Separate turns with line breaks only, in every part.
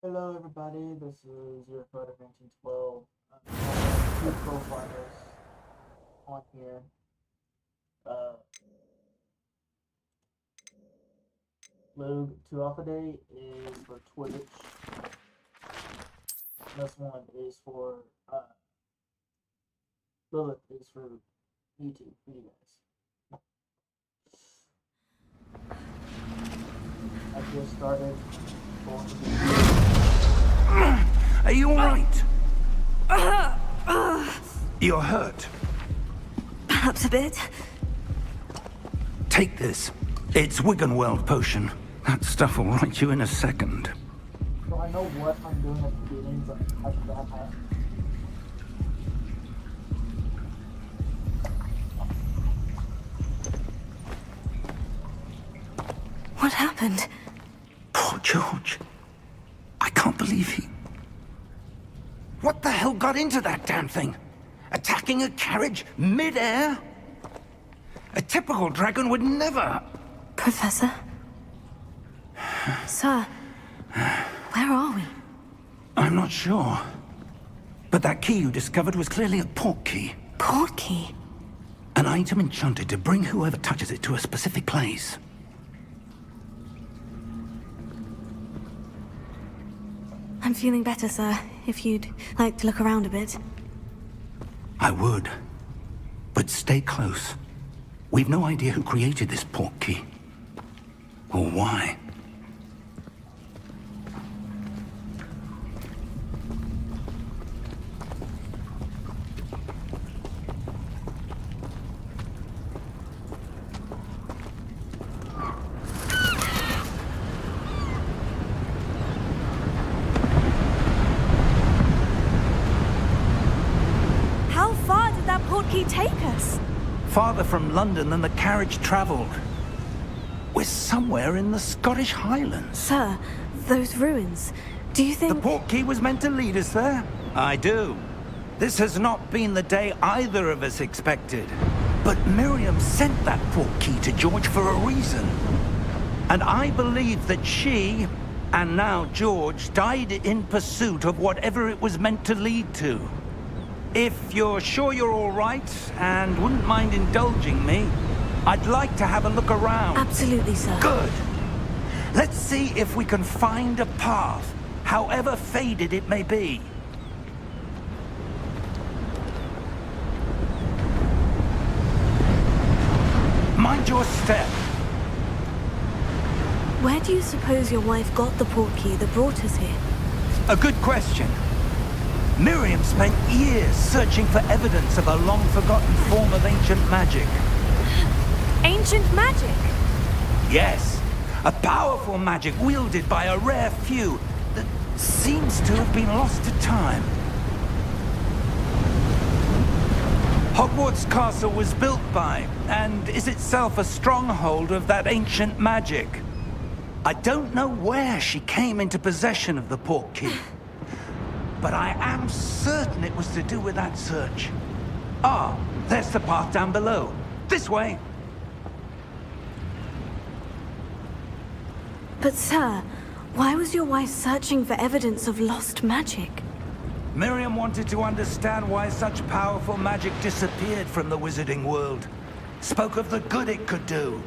Hello, everybody. This is your code of 1912. I have two profiles on here. Uh, Lug 2 Alpha Day is for Twitch. This one is for Lilith is for YouTube for you guys. I just started going to
Are you alright? You're hurt.
Perhaps a bit.
Take this. It's Wiggenweld potion. That stuff will right you in a second.
So I know what I'm doing at the beginning, but I forgot how.
What happened?
Poor George. I can't believe he... What the hell got into that damn thing? Attacking a carriage mid-air? A typical dragon would never...
Professor? Sir, where are we?
I'm not sure. But that key you discovered was clearly a port key.
Port key?
An item enchanted to bring whoever touches it to a specific place.
I'm feeling better, sir. If you'd like to look around a bit.
I would. But stay close. We've no idea who created this port key. Or why.
How far did that port key take us?
Farther from London than the carriage traveled. We're somewhere in the Scottish Highlands.
Sir, those ruins. Do you
The
think...
port key was meant to lead us there? I do. This has not been the day either of us expected. But Miriam sent that port key to George for a reason. And I believe that she, and now George, died in pursuit of whatever it was meant to lead to. If you're sure you're all right, and wouldn't mind indulging me, I'd like to have a look around.
Absolutely, sir.
Good. Let's see if we can find a path, however faded it may be. Mind your step.
Where do you suppose your wife got the port key that brought us here?
A good question. Miriam spent years searching for evidence of a long-forgotten form of ancient magic.
Ancient magic?
Yes, a powerful magic wielded by a rare few that seems to have been lost to time. Hogwarts Castle was built by, and is itself a stronghold of that ancient magic. I don't know where she came into possession of the port key, but I am certain it was to do with that search. Ah, there's the path down below. This way.
But sir, why was your wife searching for evidence of lost magic?
Miriam wanted to understand why such powerful magic disappeared from the wizarding world. Spoke of the good it could do.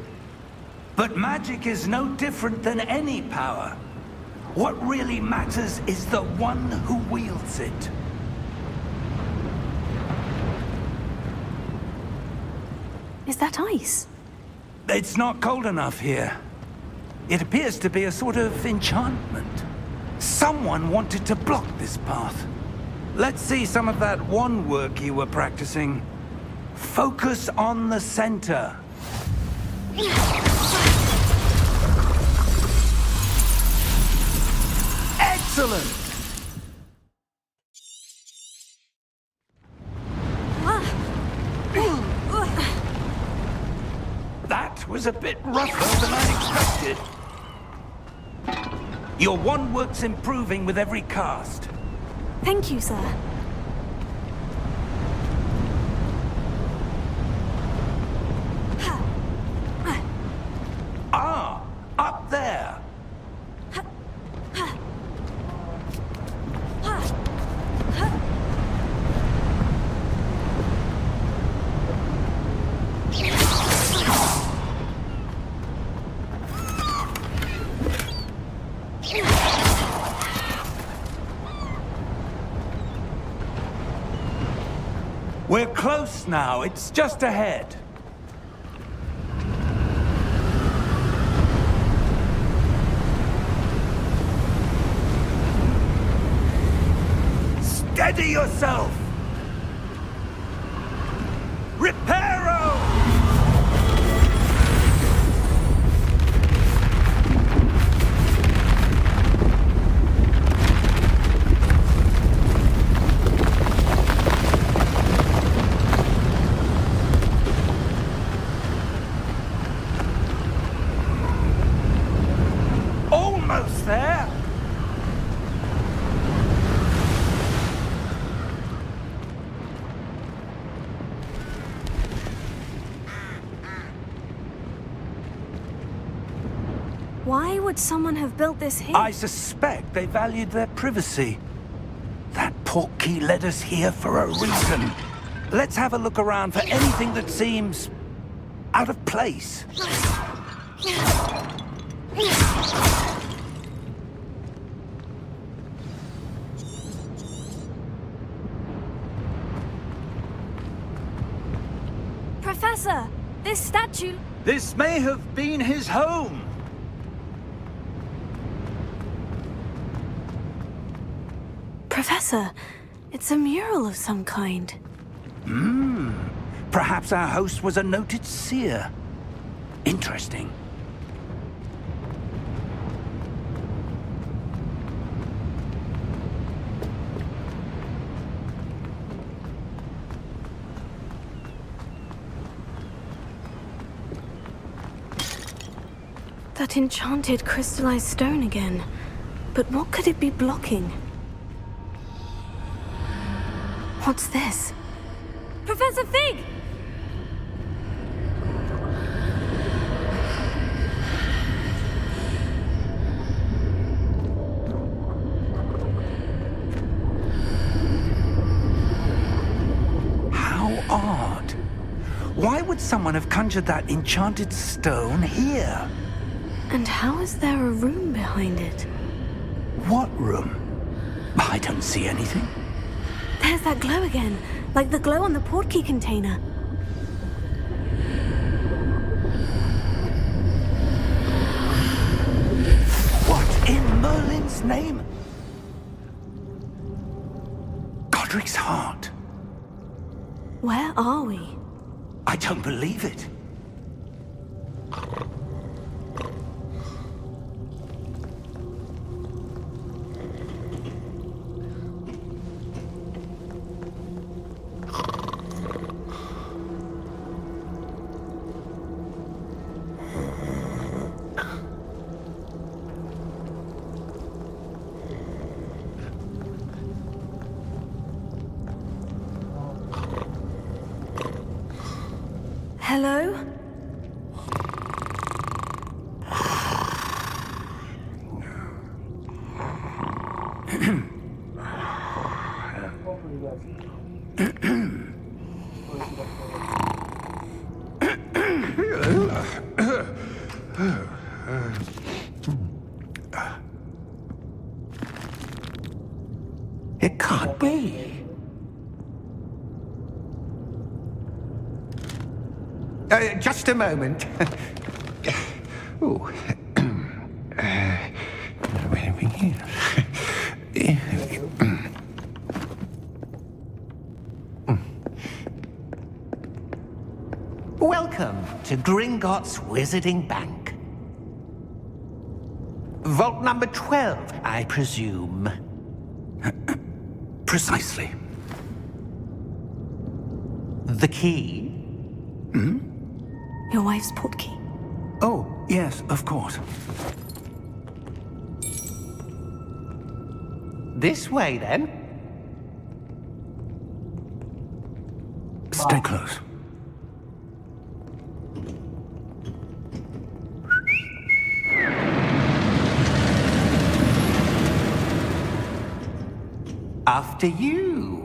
But magic is no different than any power. What really matters is the one who wields it.
Is that ice?
It's not cold enough here. It appears to be a sort of enchantment. Someone wanted to block this path. Let's see some of that wand work you were practicing. Focus on the center. Excellent! That was a bit rougher than I expected. Your wand work's improving with every cast.
Thank you, sir.
Ah, up there. We're close now. It's just ahead. Steady yourself! Reparo! Almost there!
Why would someone have built this here?
I suspect they valued their privacy. That portkey led us here for a reason. Let's have a look around for anything that seems out of place.
Professor, this statue...
This may have been his home.
Professor, it's a mural of some kind.
Perhaps our host was a noted seer. Interesting.
That enchanted crystallized stone again. But what could it be blocking? What's this? Professor Fig!
How odd. Why would someone have conjured that enchanted stone here?
And how is there a room behind it?
What room? I don't see anything.
There's that glow again, like the glow on the portkey container.
What in Merlin's name? Godric's heart.
Where are we?
I don't believe it.
Hello?
Hopefully you guys.
It can't be.
Just a moment. Ooh. Where are we here? Welcome to Gringotts Wizarding Bank. Vault number 12, I presume.
Precisely.
The key?
Your wife's portkey.
Oh, yes, of course.
This way, then.
Stay close.
After you.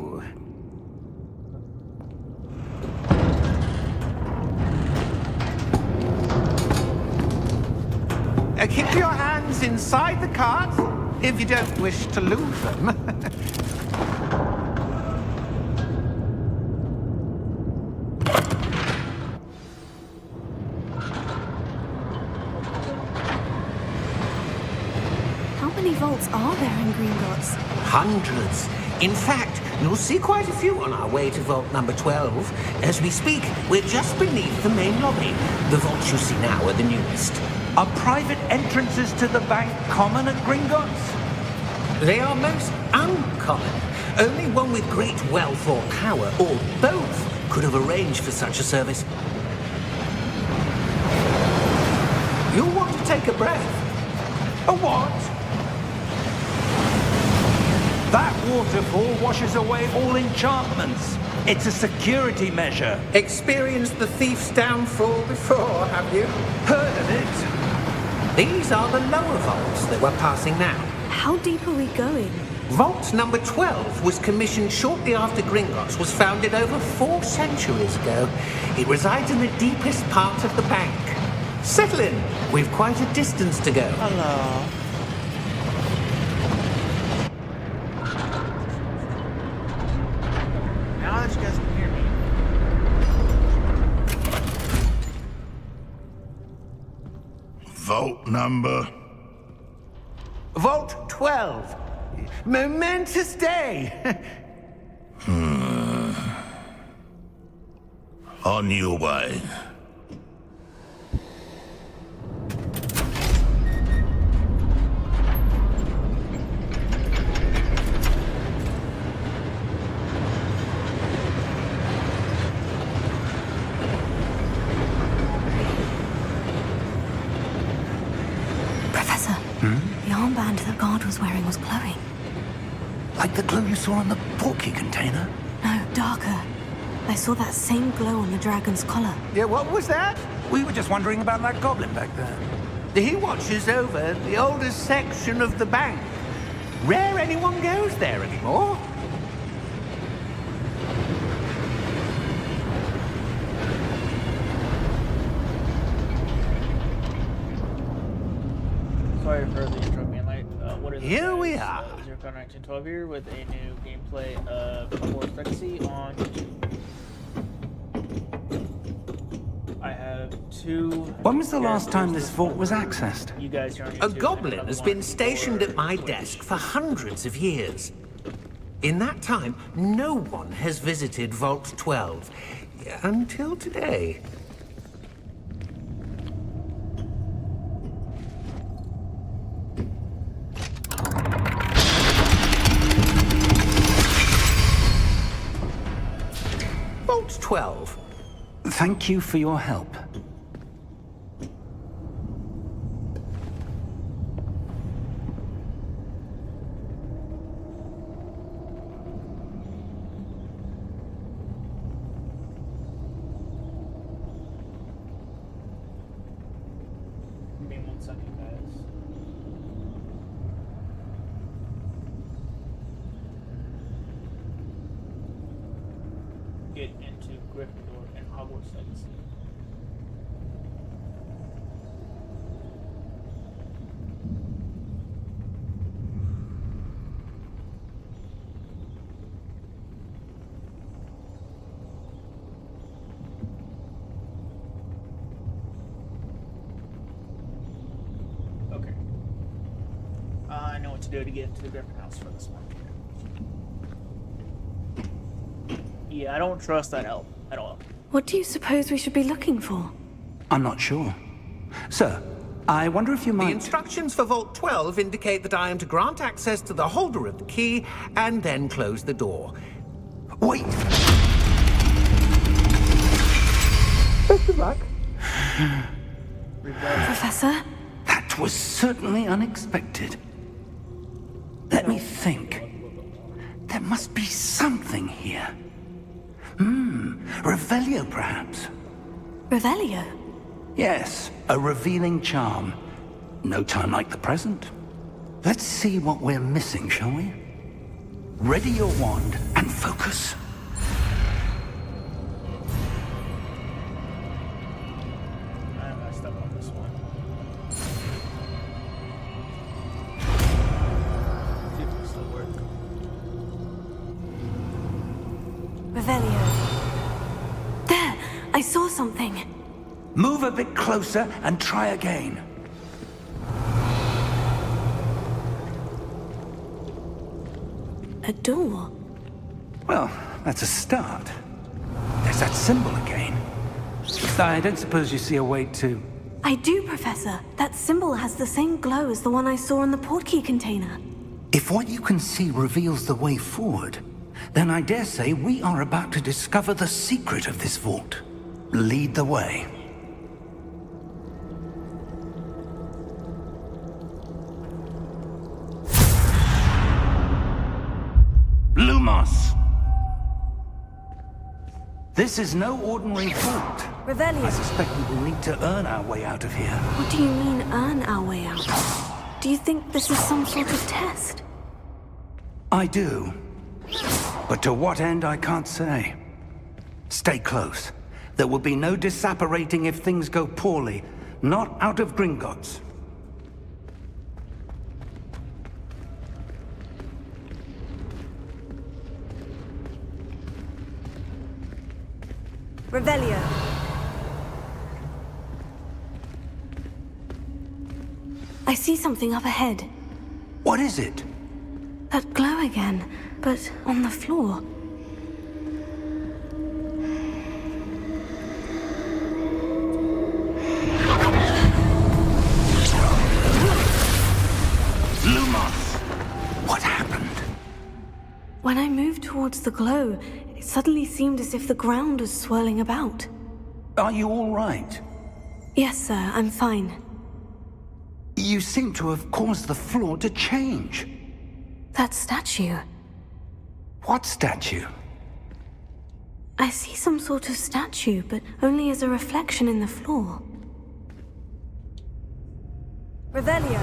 Keep your hands inside the cart if you don't wish to lose them.
Gringotts?
Hundreds. In fact, you'll see quite a few on our way to vault number 12. As we speak, we're just beneath the main lobby. The vaults you see now are the newest.
Are private entrances to the bank common at Gringotts?
They are most uncommon. Only one with great wealth or power, or both, could have arranged for such a service. You'll want to take a breath.
A what? That waterfall washes away all enchantments. It's a security measure.
Experienced the thief's downfall before, have you?
Heard of it?
These are the lower vaults that we're passing now.
How deep are we going?
Vault number 12 was commissioned shortly after Gringotts was founded over 4 centuries ago. It resides in the deepest part of the bank. Settle in. We've quite a distance to go.
Hello. Now that you guys can hear me.
Vault number.
Vault 12. Momentous day.
On your way.
Professor, the armband that guard was wearing was glowing.
Like the glow you saw on the portkey container?
No, darker. I saw that same glow on the dragon's collar.
Yeah, what was that?
We were just wondering about that goblin back there.
He watches over the oldest section of the bank. Rare anyone goes there anymore.
Sorry for the intro being late. What is it?
Here we
guys?
are.
1912 here with a new gameplay of Hogwarts Legacy on YouTube. I have 2.
When was the last time
characters.
this vault was accessed?
You guys are on
A
YouTube,
goblin
and
has
another
been
one
stationed
for
at my
Twitch.
desk for hundreds of years. In that time, no one has visited Vault 12. Until today. Vault 12.
Thank you for your help.
Give me 1 second, guys. Get into Gryffindor and Hogwarts Legacy. Okay. I know what to do to get into the Griffin house for this one. Yeah, I don't trust that elf at all.
What do you suppose we should be looking for?
I'm not sure. Sir, I wonder if you
The
might...
instructions for Vault 12 indicate that I am to grant access to the holder of the key and then close the door.
Wait!
Best of luck.
Professor?
That was certainly unexpected. Let me think. There must be something here. Revelio, perhaps.
Revelio?
Yes, a revealing charm. No time like the present. Let's see what we're missing, shall we? Ready your wand and focus.
I messed up on this one. See if it still works.
Revelio. There! I saw something.
Move a bit closer and try again.
a door.
Well, that's a start. There's that symbol again. I don't suppose you see a way to...
I do, Professor. That symbol has the same glow as the one I saw in the portkey container.
If what you can see reveals the way forward, then I dare say we are about to discover the secret of this vault. Lead the way. Lumos! This is no ordinary vault.
Revelio.
I suspect we will need to earn our way out of here.
What do you mean, earn our way out? Do you think this is some sort of test?
I do. But to what end, I can't say. Stay close. There will be no disapparating if things go poorly. Not out of Gringotts.
Revelio. I see something up ahead.
What is it?
That glow again, but on the floor.
Lumos! What happened?
When I moved towards the glow, it suddenly seemed as if the ground was swirling about.
Are you all right?
Yes, sir, I'm fine.
You seem to have caused the floor to change.
That statue.
What statue?
I see some sort of statue, but only as a reflection in the floor. Revelio.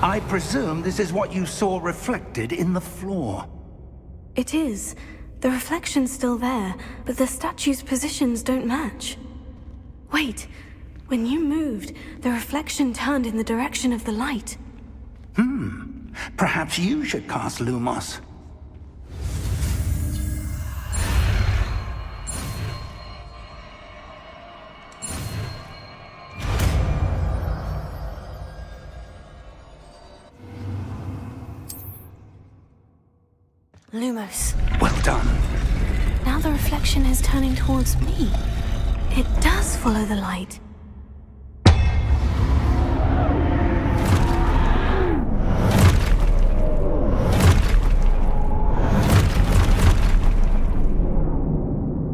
I presume this is what you saw reflected in the floor.
It is. The reflection's still there, but the statue's positions don't match. Wait. When you moved, the reflection turned in the direction of the light.
Perhaps you should cast Lumos.
Lumos.
Well done.
Now the reflection is turning towards me. It does follow the light.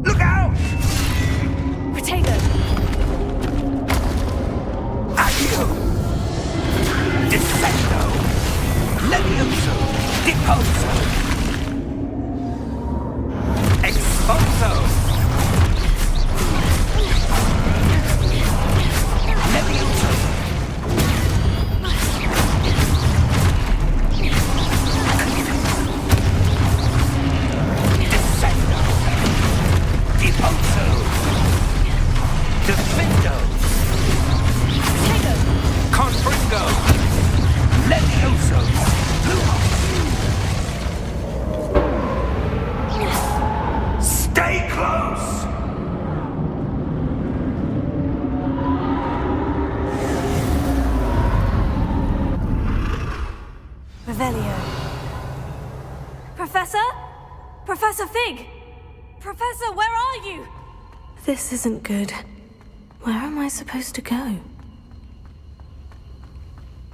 Look out!
Potato!
Accio! Defendo! Levioso! Deposo! Expulso! Levioso! Descendo! Deposo! Defendo! Confringo! Levioso! Lumos! Stay close!
Revelio. Professor? Professor Fig! Professor, where are you? This isn't good. Where am I supposed to go?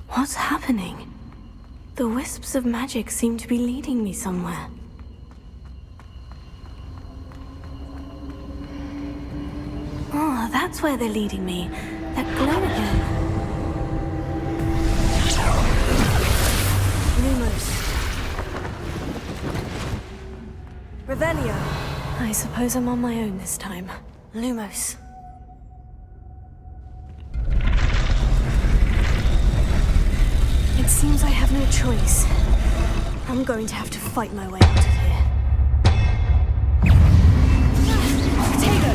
What's happening? The wisps of magic seem to be leading me somewhere. Oh, that's where they're leading me. That glow again. Lumos. Revelio. I suppose I'm on my own this time. Lumos. It seems I have no choice. I'm going to have to fight my way out of here. Potato!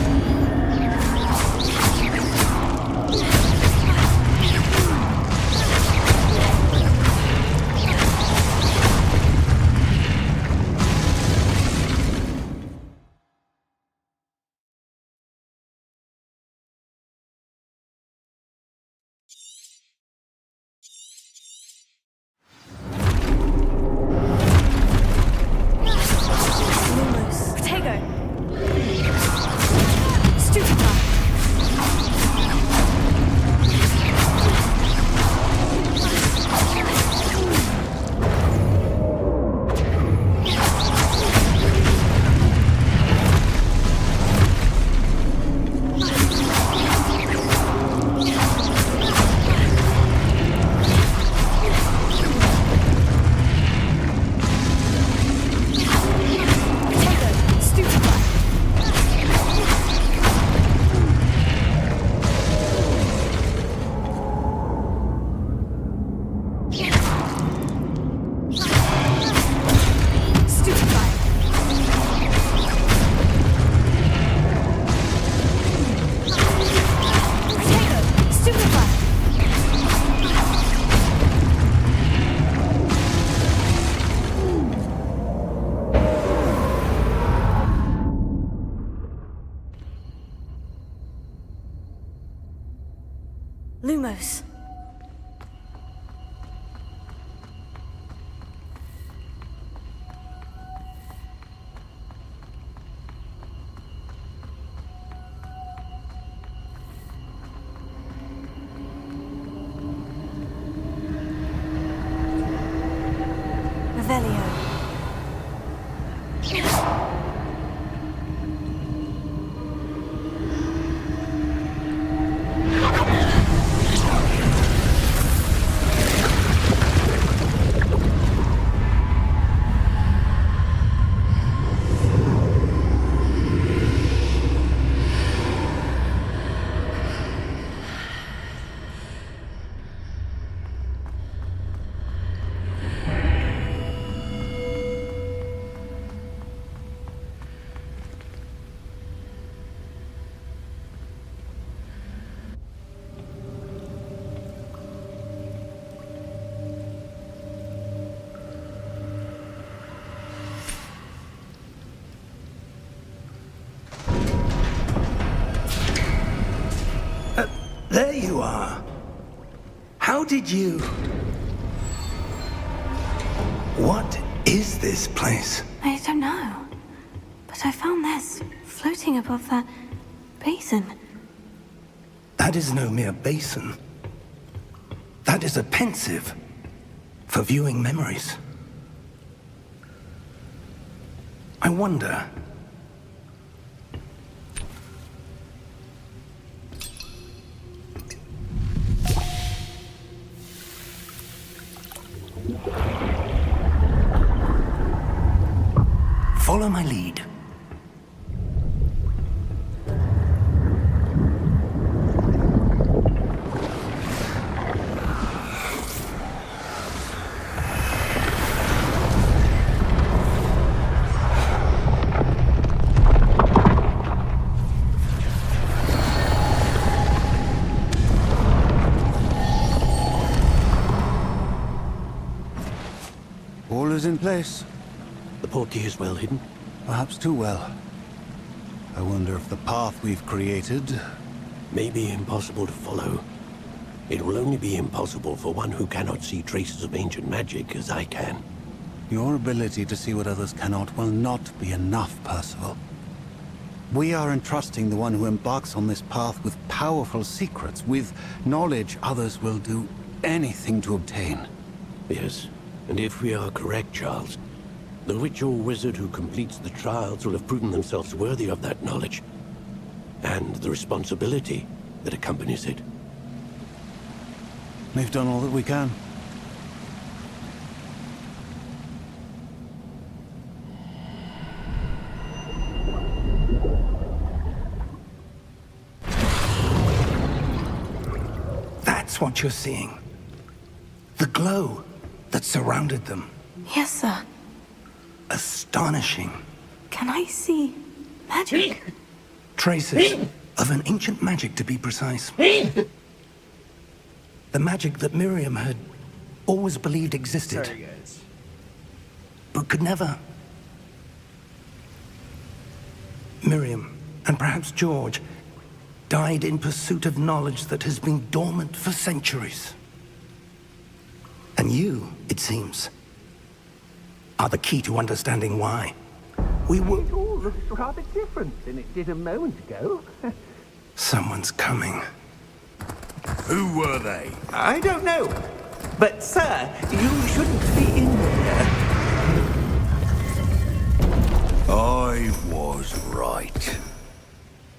Lumos. Revelio.
There you are. How did you... What is this place?
I don't know. But I found this floating above that basin.
That is no mere basin. That is a pensive for viewing memories. I wonder... Follow my lead.
All is in place.
The portkey is well hidden.
Perhaps too well. I wonder if the path we've created...
May be impossible to follow. It will only be impossible for one who cannot see traces of ancient magic as I can.
Your ability to see what others cannot will not be enough, Percival. We are entrusting the one who embarks on this path with powerful secrets, with knowledge others will do anything to obtain.
Yes, and if we are correct, Charles, the witch or wizard who completes the trials will have proven themselves worthy of that knowledge, and the responsibility that accompanies it.
We've done all that we can.
That's what you're seeing. The glow that surrounded them.
Yes, sir.
Astonishing.
Can I see magic?
Traces of an ancient magic, to be precise. The magic that Miriam had always believed existed.
Sorry, guys.
But could never. Miriam, and perhaps George, died in pursuit of knowledge that has been dormant for centuries. And you, it seems, are the key to understanding why. We were...
It all looks rather different than it did a moment ago.
Someone's coming.
Who were they?
I don't know. But, sir, you shouldn't be in there.
I was right.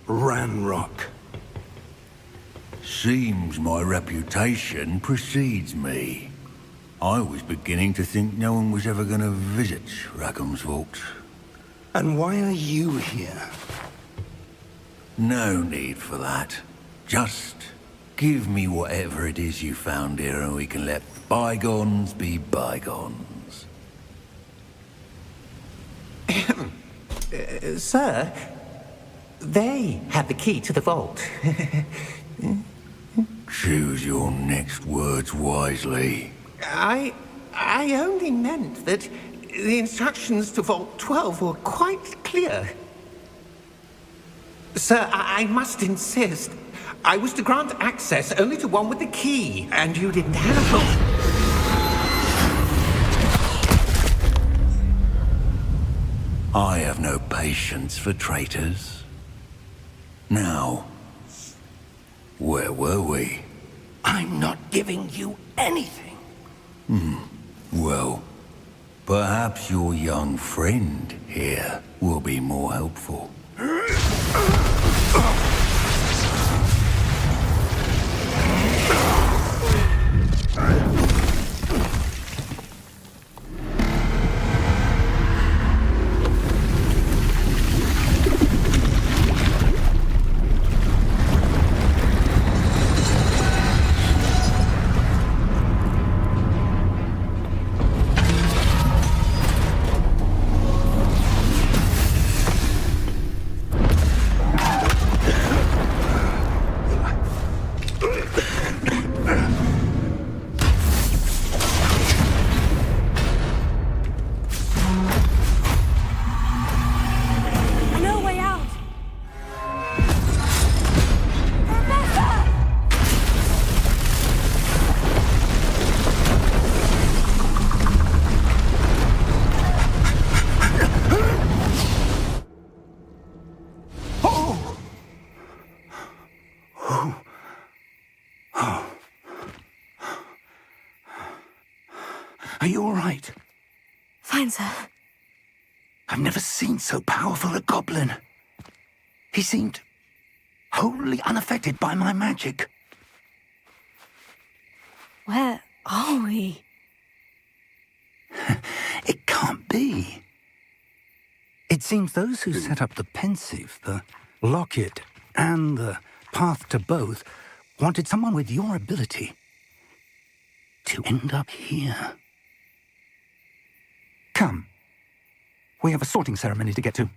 Ranrock.
Seems my reputation precedes me. I was beginning to think no one was ever going to visit Rackham's vault.
And why are you here?
No need for that. Just give me whatever it is you found here and we can let bygones be bygones.
Sir, they have the key to the vault.
Choose your next words wisely.
I only meant that the instructions to Vault 12 were quite clear. Sir, I must insist. I was to grant access only to one with the key, and you didn't have it.
I have no patience for traitors. Now, where were we?
I'm not giving you anything.
Well, perhaps your young friend here will be more helpful.
I know a way out.
Are you all right?
Fine, sir.
I've never seen so powerful a goblin. He seemed wholly unaffected by my magic.
Where are we?
It can't be. It seems those who set up the pensive, the locket, and the path to both wanted someone with your ability to end up here. Come. We have a sorting ceremony to get to.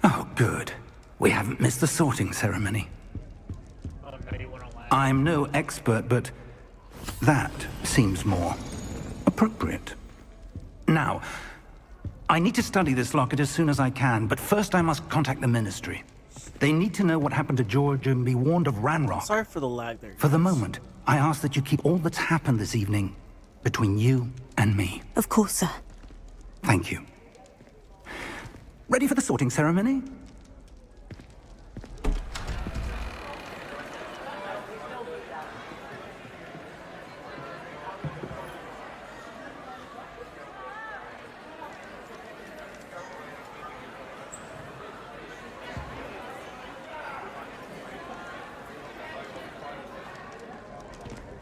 Oh, good. We haven't missed the sorting ceremony.
Oh, no, you wanna lie.
I'm no expert, but that seems more appropriate. Now, I need to study this locket as soon as I can, but first I must contact the Ministry. They need to know what happened to George and be warned of Ranrock.
Sorry for the lag there.
For the
guys.
moment, I ask that you keep all that's happened this evening between you and me.
Of course, sir.
Thank you. Ready for the sorting ceremony?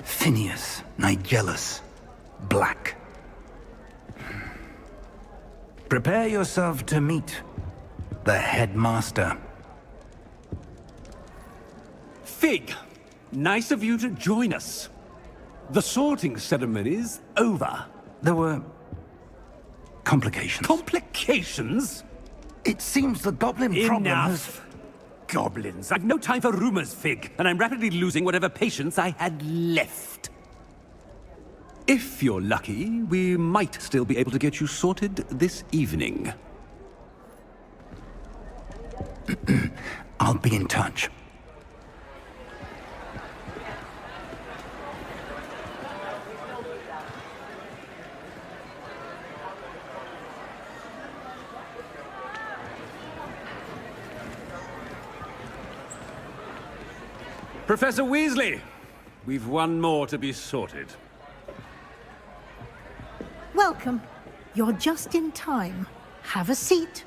Phineas, Nigellus, Black. Prepare yourself to meet the headmaster.
Fig, nice of you to join us. The sorting ceremony's over.
There were complications.
Complications?
It seems the goblin problem has...
Enough. Goblins. I've no time for rumors, Fig, and I'm rapidly losing whatever patience I had left. If you're lucky, we might still be able to get you sorted this evening.
I'll be in touch.
Professor Weasley, we've one more to be sorted.
Welcome. You're just in time. Have a seat.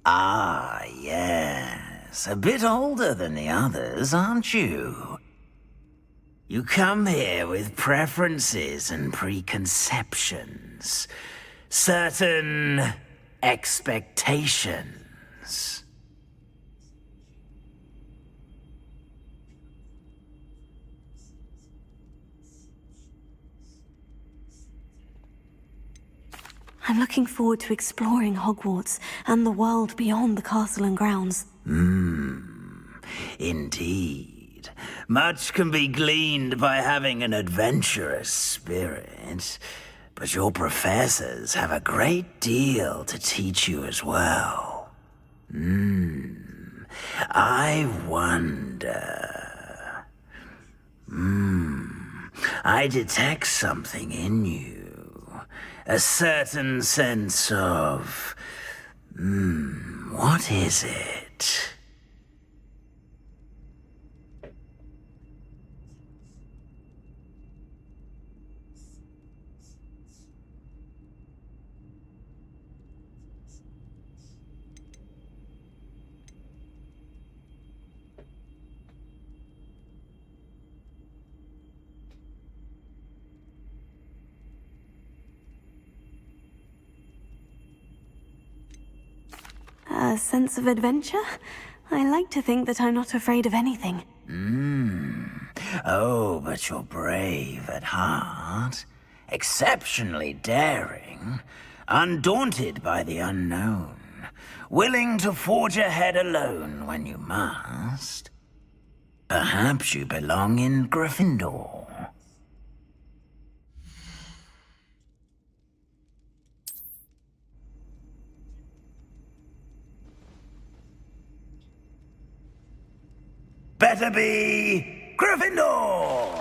Ah, yes. A bit older than the others, aren't you? You come here with preferences and preconceptions. Certain expectations.
I'm looking forward to exploring Hogwarts and the world beyond the castle and grounds.
Indeed. Much can be gleaned by having an adventurous spirit, but your professors have a great deal to teach you as well. I wonder... I detect something in you. A certain sense of... what is it?
A sense of adventure? I like to think that I'm not afraid of anything.
Oh, but you're brave at heart. Exceptionally daring. Undaunted by the unknown. Willing to forge ahead alone when you must. Perhaps you belong in Gryffindor. Better be Gryffindor!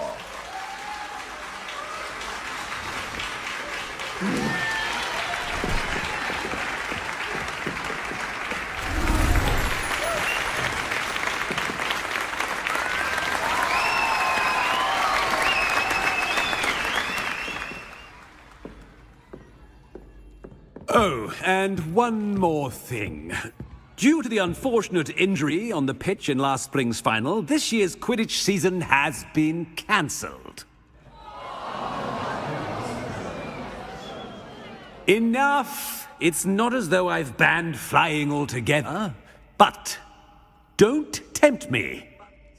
Oh, and one more thing. Due to the unfortunate injury on the pitch in last spring's final, this year's Quidditch season has been cancelled. Enough! It's not as though I've banned flying altogether. But don't tempt me.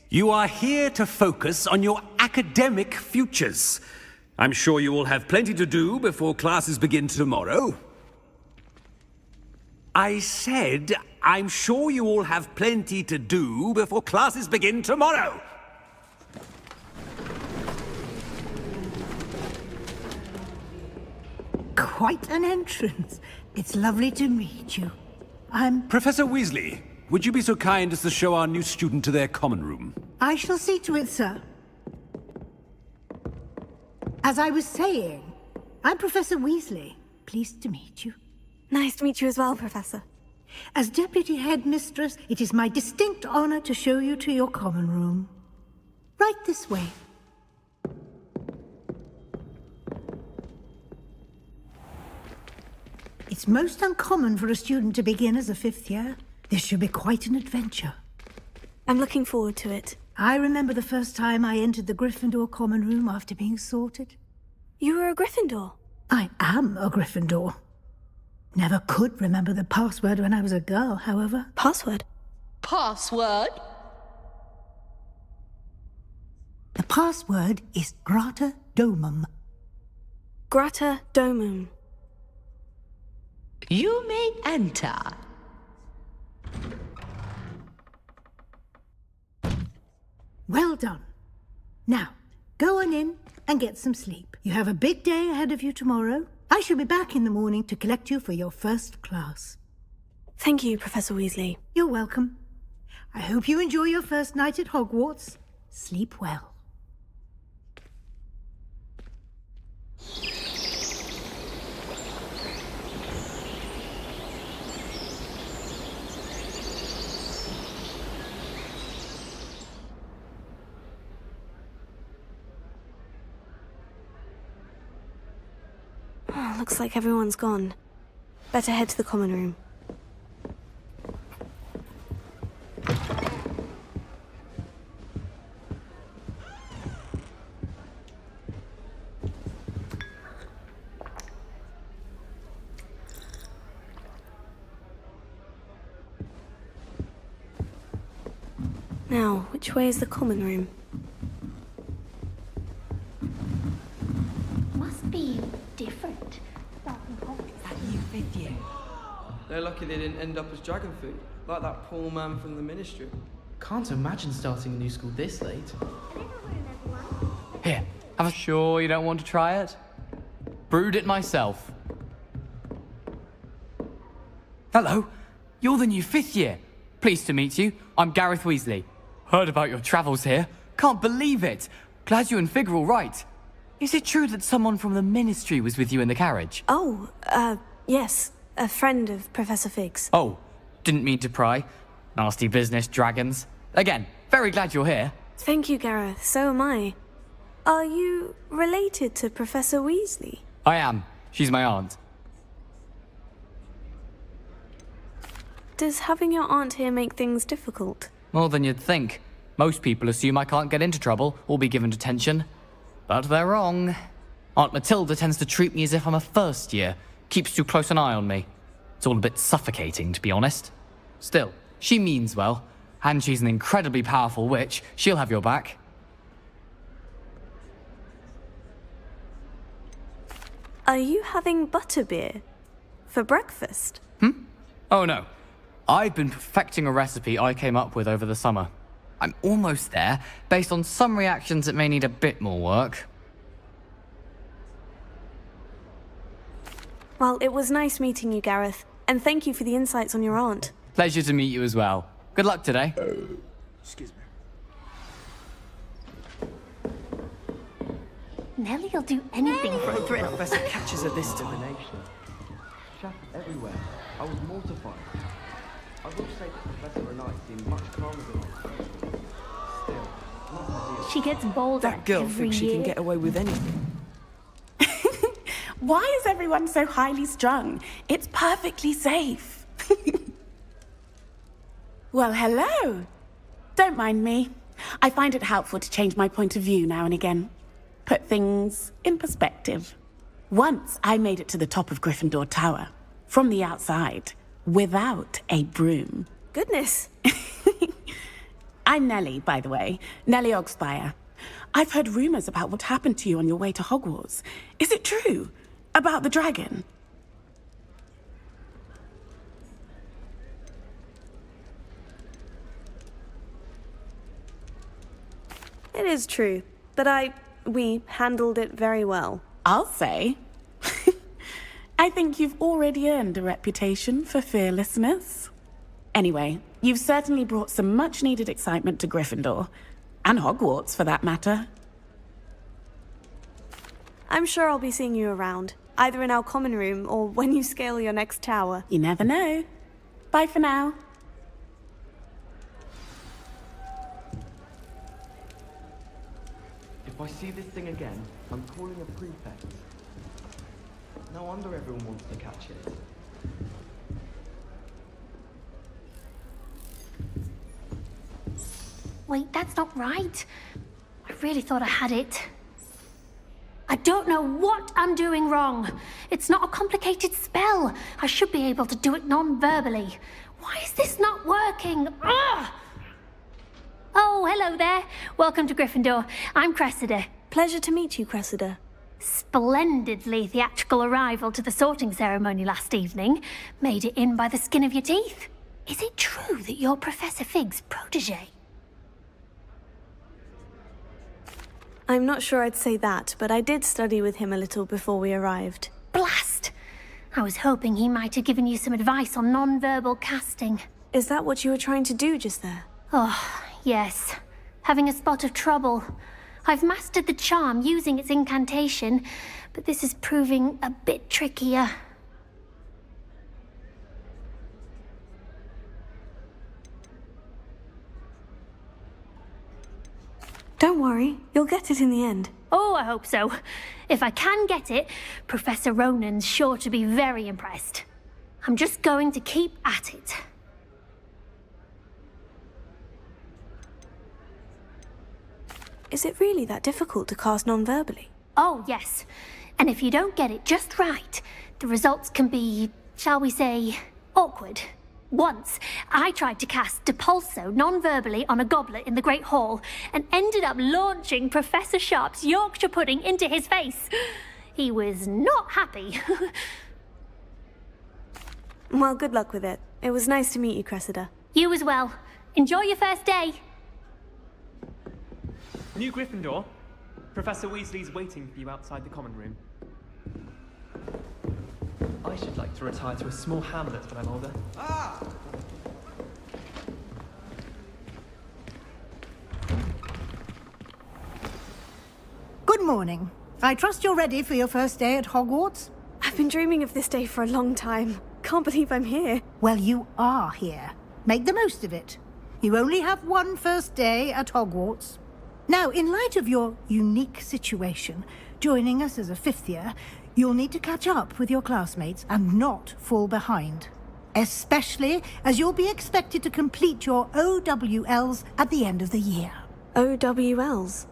You are here to focus on your academic futures. I'm sure you will have plenty to do before classes begin tomorrow. I said, I'm sure you all have plenty to do before classes begin tomorrow.
Quite an entrance. It's lovely to meet you.
Professor Weasley, would you be so kind as to show our new student to their common room?
I shall see to it, sir. As I was saying, I'm Professor Weasley. Pleased to meet you.
Nice to meet you as well, Professor.
As Deputy Headmistress, it is my distinct honor to show you to your common room. Right this way. It's most uncommon for a student to begin as a fifth year. This should be quite an adventure.
I'm looking forward to it.
I remember the first time I entered the Gryffindor common room after being sorted.
You were a Gryffindor?
I am a Gryffindor. Never could remember the password when I was a girl, however.
Password?
Password?
The password is Grata Domum.
Grata Domum.
You may enter.
Well done. Now, go on in and get some sleep. You have a big day ahead of you tomorrow. I shall be back in the morning to collect you for your first class.
Thank you, Professor Weasley.
You're welcome. I hope you enjoy your first night at Hogwarts. Sleep well.
Oh, looks like everyone's gone. Better head to the common room. Now, which way is the common room?
Must be different.
They're lucky they didn't end up as dragon food, like that poor man from the Ministry.
Can't imagine starting a new school this late.
Here, have a... Sure you don't want to try it? Brewed it myself. Hello, you're the new 5th year. Pleased to meet you. I'm Gareth Weasley. Heard about your travels here. Can't believe it. Glad you and Fig are all right. Is it true that someone from the Ministry was with you in the carriage?
Oh, yes. A friend of Professor Fig's.
Oh, didn't mean to pry. Nasty business, dragons. Again, very glad you're here.
Thank you, Gareth. So am I. Are you related to Professor Weasley?
I am. She's my aunt.
Does having your aunt here make things difficult?
More than you'd think. Most people assume I can't get into trouble or be given detention. But they're wrong. Aunt Matilda tends to treat me as if I'm a first year. Keeps too close an eye on me. It's all a bit suffocating, to be honest. Still, she means well. And she's an incredibly powerful witch. She'll have your back.
Are you having butterbeer? For breakfast?
Oh no. I've been perfecting a recipe I came up with over the summer. I'm almost there, based on some reactions that may need a bit more work.
Well, it was nice meeting you, Gareth. And thank you for the insights on your aunt.
Pleasure to meet you as well. Good luck today.
Excuse me. Nelly'll do anything for a thrill.
Professor catches her this time. Chaff everywhere. I was mortified. I will say that Professor and I seem much calmer than I. Still, not ideal.
She gets bolder
That girl
every
thinks she
year.
can get away with anything.
Why is everyone so highly strung? It's perfectly safe. Well, hello. Don't mind me. I find it helpful to change my point of view now and again. Put things in perspective. Once I made it to the top of Gryffindor Tower, from the outside, without a broom.
Goodness.
I'm Nellie, by the way. Nellie Ogspire. I've heard rumors about what happened to you on your way to Hogwarts. Is it true? About the dragon?
It is true, but we handled it very well.
I'll say. I think you've already earned a reputation for fearlessness. Anyway, you've certainly brought some much-needed excitement to Gryffindor. And Hogwarts, for that matter.
I'm sure I'll be seeing you around, either in our common room or when you scale your next tower.
You never know. Bye for now.
If I see this thing again, I'm calling a prefect. No wonder everyone wants to catch it.
Wait, that's not right. I really thought I had it. I don't know what I'm doing wrong. It's not a complicated spell. I should be able to do it non-verbally. Why is this not working? Ugh! Oh, hello there. Welcome to Gryffindor. I'm Cressida.
Pleasure to meet you, Cressida.
Splendidly theatrical arrival to the sorting ceremony last evening. Made it in by the skin of your teeth. Is it true that you're Professor Fig's protege?
I'm not sure I'd say that, but I did study with him a little before we arrived.
Blast! I was hoping he might have given you some advice on non-verbal casting.
Is that what you were trying to do just there?
Oh, yes. Having a spot of trouble. I've mastered the charm using its incantation, but this is proving a bit trickier.
Don't worry, you'll get it in the end.
Oh, I hope so. If I can get it, Professor Ronan's sure to be very impressed. I'm just going to keep at it.
Is it really that difficult to cast non-verbally?
Oh, yes. And if you don't get it just right, the results can be, shall we say, awkward. Once, I tried to cast Depulso non-verbally on a goblet in the Great Hall and ended up launching Professor Sharp's Yorkshire pudding into his face. He was not happy.
Well, good luck with it. It was nice to meet you, Cressida.
You as well. Enjoy your first day.
New Gryffindor. Professor Weasley's waiting for you outside the common room. I should like to retire to a small hamlet when I'm older.
Good morning. I trust you're ready for your first day at Hogwarts?
I've been dreaming of this day for a long time. Can't believe I'm here.
Well, you are here. Make the most of it. You only have one first day at Hogwarts. Now, in light of your unique situation, joining us as a fifth year, you'll need to catch up with your classmates and not fall behind. Especially as you'll be expected to complete your OWLs at the end of the year.
OWLs?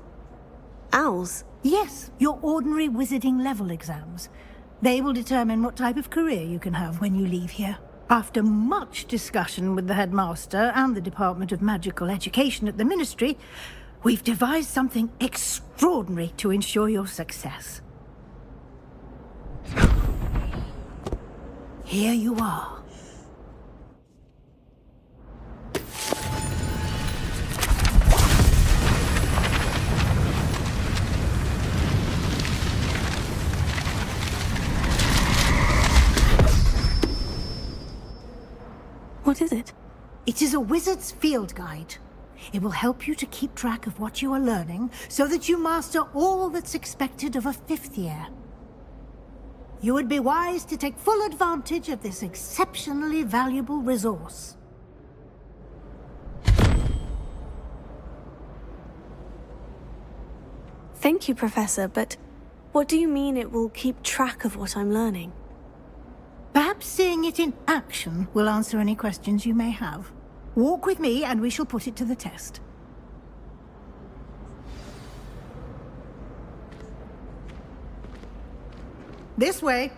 Owls?
Yes, your ordinary wizarding level exams. They will determine what type of career you can have when you leave here. After much discussion with the headmaster and the Department of Magical Education at the Ministry, we've devised something extraordinary to ensure your success. Here you are.
What is it?
It is a wizard's field guide. It will help you to keep track of what you are learning so that you master all that's expected of a fifth year. You would be wise to take full advantage of this exceptionally valuable resource.
Thank you, Professor, but what do you mean it will keep track of what I'm learning?
Perhaps seeing it in action will answer any questions you may have. Walk with me and we shall put it to the test. This way.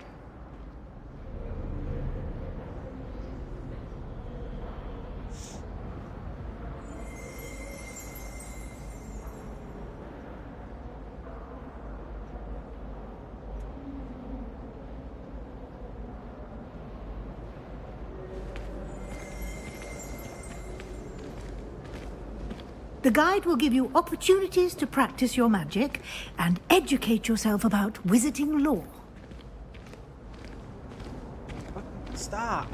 The guide will give you opportunities to practice your magic and educate yourself about wizarding lore.
Stop!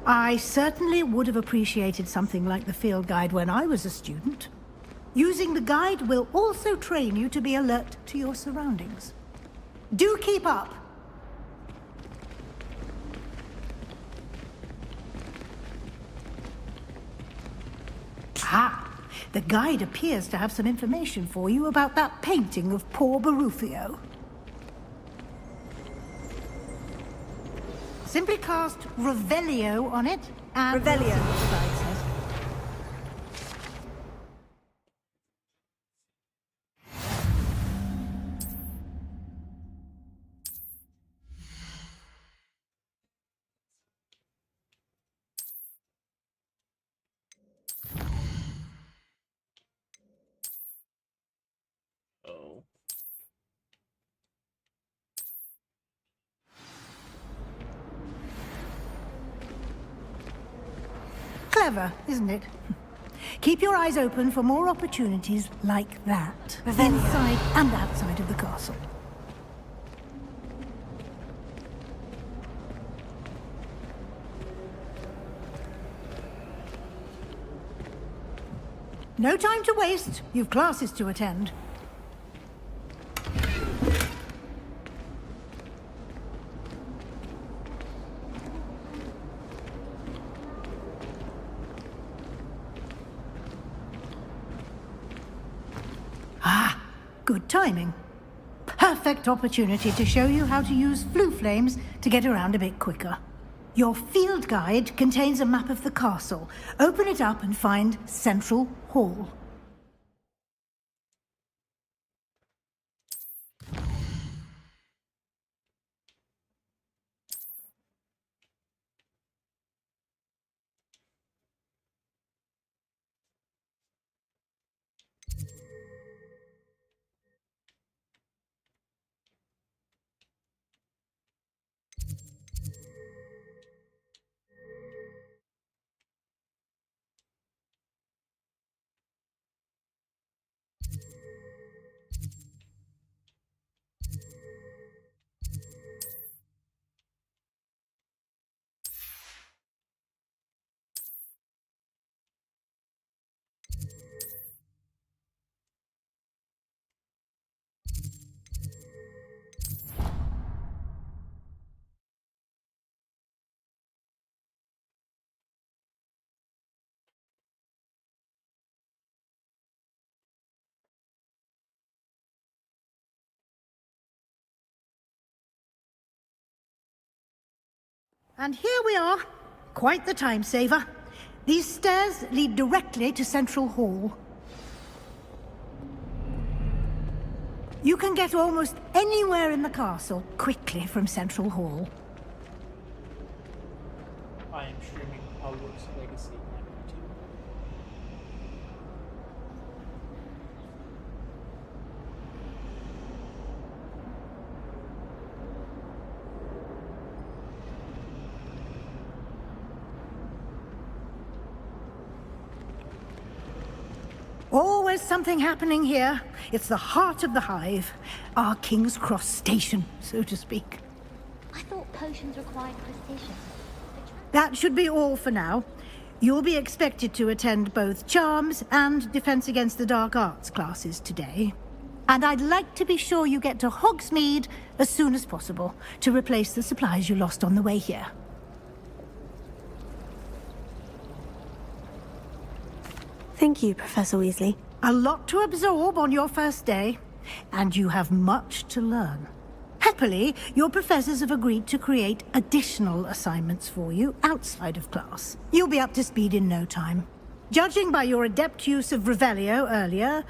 I certainly would have appreciated something like the field guide when I was a student. Using the guide will also train you to be alert to your surroundings. Do keep up! Ah, the guide appears to have some information for you about that painting of poor Barufio. Simply cast Revelio on it, and...
Revelio.
We'll see what the guide says.
Oh.
Clever, isn't it? Keep your eyes open for more opportunities like that, inside and outside of the castle. No time to waste. You've classes to attend. Ah, good timing. Perfect opportunity to show you how to use flue flames to get around a bit quicker. Your field guide contains a map of the castle. Open it up and find Central Hall. And here we are. Quite the time saver. These stairs lead directly to Central Hall. You can get almost anywhere in the castle quickly from Central Hall.
I am streaming Hogwarts Legacy on YouTube.
Always something happening here. It's the heart of the hive. Our King's Cross station, so to speak.
I thought potions required precision.
That should be all for now. You'll be expected to attend both Charms and Defense Against the Dark Arts classes today. And I'd like to be sure you get to Hogsmeade as soon as possible to replace the supplies you lost on the way here.
Thank you, Professor Weasley.
A lot to absorb on your first day, and you have much to learn. Happily, your professors have agreed to create additional assignments for you outside of class. You'll be up to speed in no time. Judging by your adept use of Revelio earlier,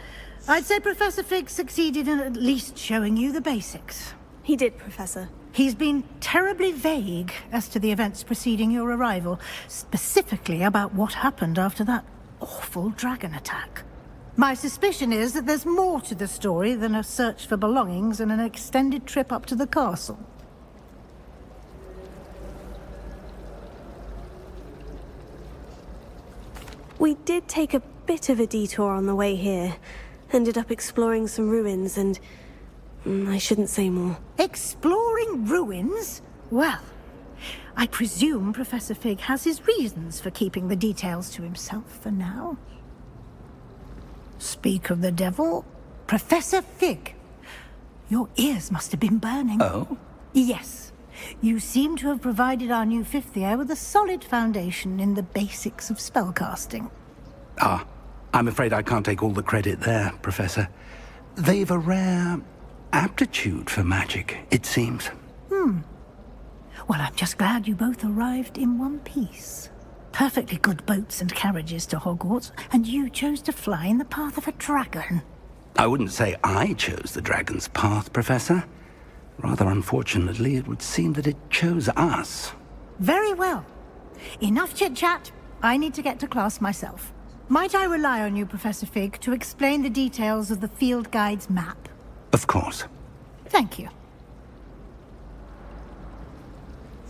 I'd say Professor Fig succeeded in at least showing you the basics.
He did, Professor.
He's been terribly vague as to the events preceding your arrival, specifically about what happened after that awful dragon attack. My suspicion is that there's more to the story than a search for belongings and an extended trip up to the castle.
We did take a bit of a detour on the way here. Ended up exploring some ruins and... I shouldn't say more.
Exploring ruins? Well, I presume Professor Fig has his reasons for keeping the details to himself for now. Speak of the devil, Professor Fig. Your ears must have been burning.
Oh?
Yes. You seem to have provided our new fifth year with a solid foundation in the basics of spellcasting.
Ah, I'm afraid I can't take all the credit there, Professor. They've a rare aptitude for magic, it seems.
Well, I'm just glad you both arrived in one piece. Perfectly good boats and carriages to Hogwarts, and you chose to fly in the path of a dragon.
I wouldn't say I chose the dragon's path, Professor. Rather unfortunately, it would seem that it chose us.
Very well. Enough chit-chat. I need to get to class myself. Might I rely on you, Professor Fig, to explain the details of the field guide's map?
Of course.
Thank you.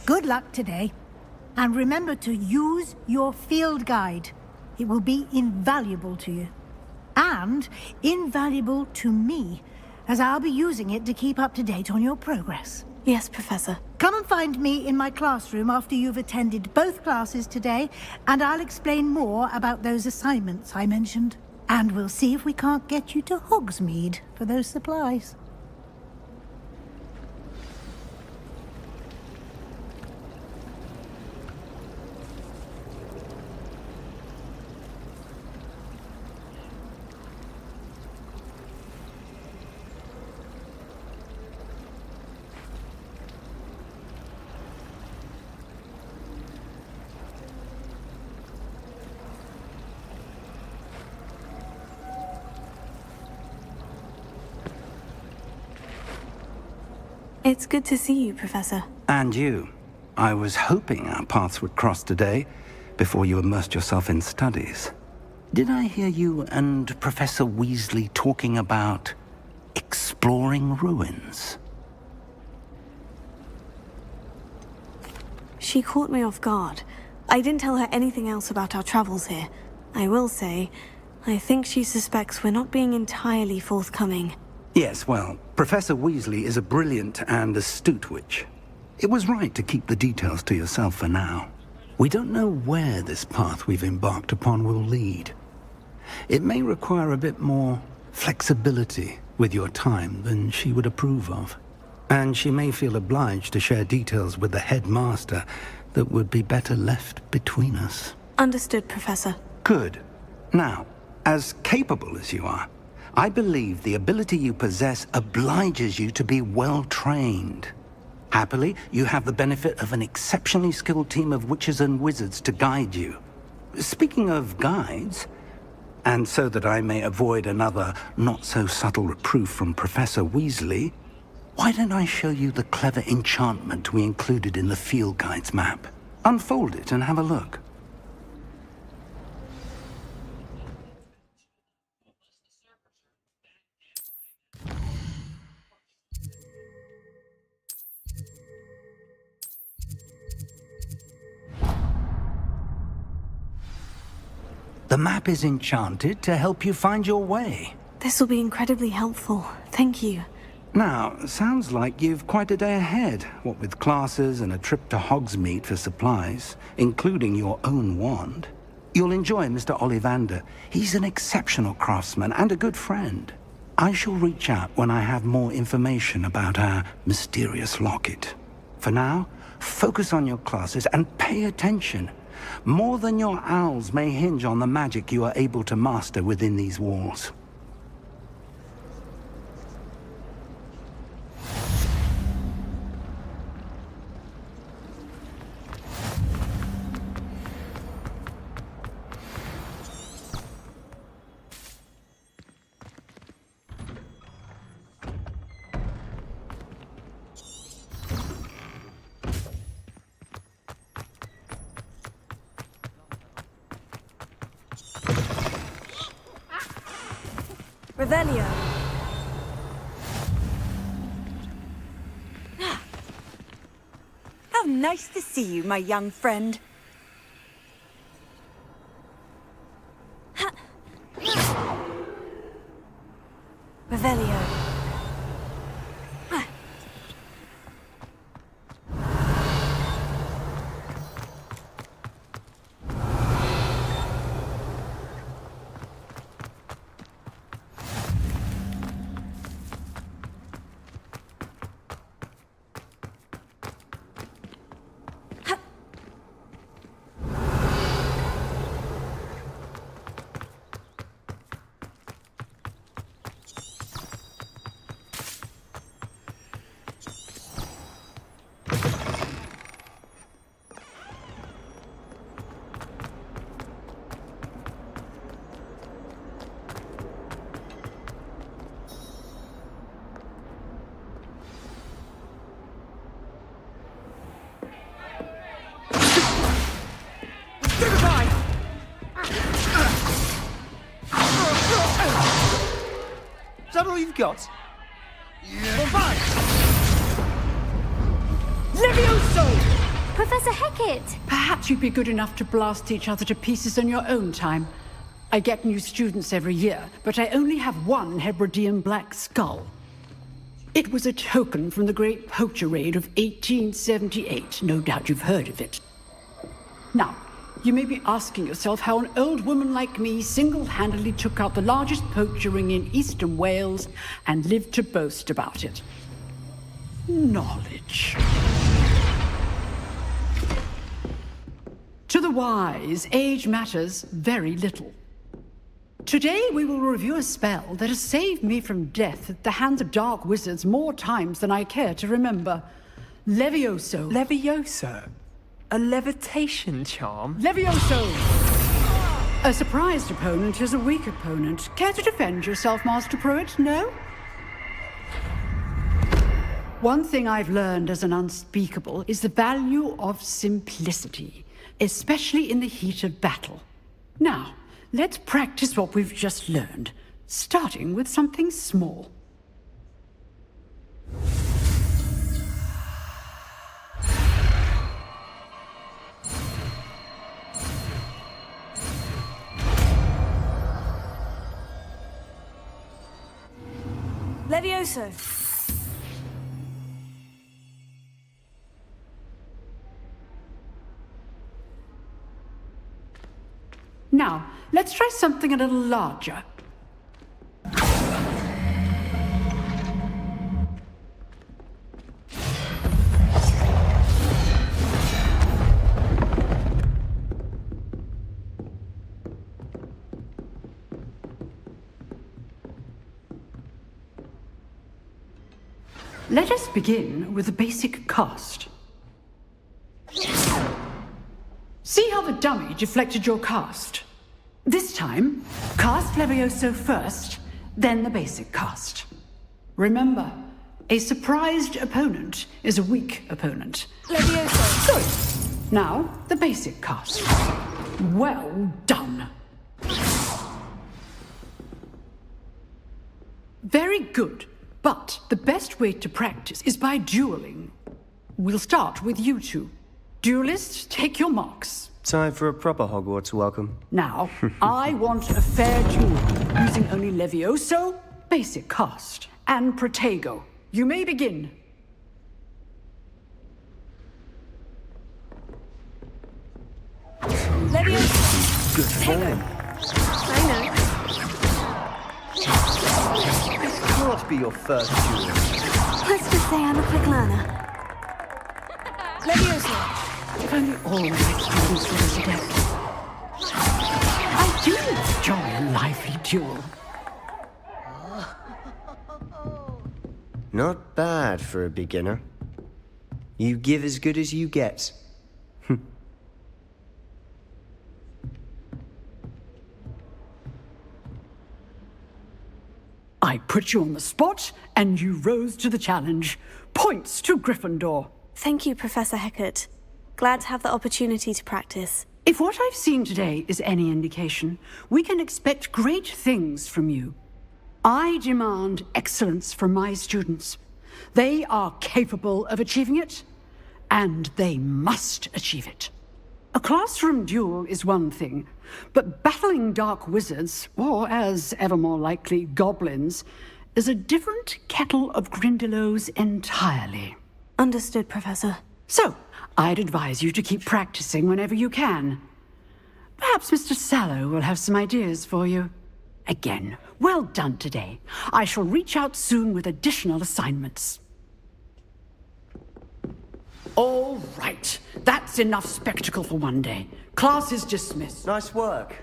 Good luck today. And remember to use your field guide. It will be invaluable to you. And invaluable to me, as I'll be using it to keep up to date on your progress.
Yes, Professor.
Come and find me in my classroom after you've attended both classes today, and I'll explain more about those assignments I mentioned. And we'll see if we can't get you to Hogsmeade for those supplies.
It's good to see you, Professor.
And you. I was hoping our paths would cross today, before you immersed yourself in studies. Did I hear you and Professor Weasley talking about exploring ruins?
She caught me off guard. I didn't tell her anything else about our travels here. I will say, I think she suspects we're not being entirely forthcoming.
Yes, well, Professor Weasley is a brilliant and astute witch. It was right to keep the details to yourself for now. We don't know where this path we've embarked upon will lead. It may require a bit more flexibility with your time than she would approve of. And she may feel obliged to share details with the headmaster that would be better left between us.
Understood, Professor.
Good. Now, as capable as you are, I believe the ability you possess obliges you to be well-trained. Happily, you have the benefit of an exceptionally skilled team of witches and wizards to guide you. Speaking of guides, and so that I may avoid another not-so-subtle reproof from Professor Weasley, why don't I show you the clever enchantment we included in the field guide's map? Unfold it and have a look. The map is enchanted to help you find your way.
This will be incredibly helpful. Thank you.
Now, sounds like you've quite a day ahead, what with classes and a trip to Hogsmeade for supplies, including your own wand. You'll enjoy Mr. Ollivander. He's an exceptional craftsman and a good friend. I shall reach out when I have more information about our mysterious locket. For now, focus on your classes and pay attention. More than your owls may hinge on the magic you are able to master within these walls.
Revelio.
How nice to see you, my young friend.
Revelio.
Is that all you've got?
Levioso!
Professor Hecat!
Perhaps you'd be good enough to blast each other to pieces on your own time. I get new students every year, but I only have one Hebridean black skull. It was a token from the Great Poacher Raid of 1878. No doubt you've heard of it. Now, you may be asking yourself how an old woman like me single-handedly took out the largest poacher ring in eastern Wales and lived to boast about it. Knowledge. To the wise, age matters very little. Today we will review a spell that has saved me from death at the hands of dark wizards more times than I care to remember. Levioso.
Levioso? A levitation charm?
Levioso! A surprised opponent is a weak opponent. Care to defend yourself, Master Pruitt? No? One thing I've learned as an unspeakable is the value of simplicity, especially in the heat of battle. Now, let's practice what we've just learned, starting with something small.
Levioso.
Now, let's try something a little larger. Let us begin with the basic cast. See how the dummy deflected your cast? This time, cast Levioso first, then the basic cast. Remember, a surprised opponent is a weak opponent.
Levioso.
Good. Now, the basic cast. Well done. Very good. But the best way to practice is by dueling. We'll start with you two. Duelists, take your marks.
Time for a proper Hogwarts welcome.
Now, I want a fair duel, using only Levioso, basic cast, and Protego. You may begin.
Levioso.
Good form.
I know.
This can't be your first duel.
Let's just say I'm a quick learner. Levioso.
If only all my students were as adept. I do enjoy a lively duel.
Not bad for a beginner. You give as good as you get.
I put you on the spot, and you rose to the challenge. Points to Gryffindor.
Thank you, Professor Hecat. Glad to have the opportunity to practice.
If what I've seen today is any indication, we can expect great things from you. I demand excellence from my students. They are capable of achieving it, and they must achieve it. A classroom duel is one thing, but battling dark wizards, or as ever more likely, goblins, is a different kettle of Grindylows entirely.
Understood, Professor.
So, I'd advise you to keep practicing whenever you can. Perhaps Mr. Sallow will have some ideas for you. Again, well done today. I shall reach out soon with additional assignments. All right. That's enough spectacle for one day. Class is dismissed.
Nice work.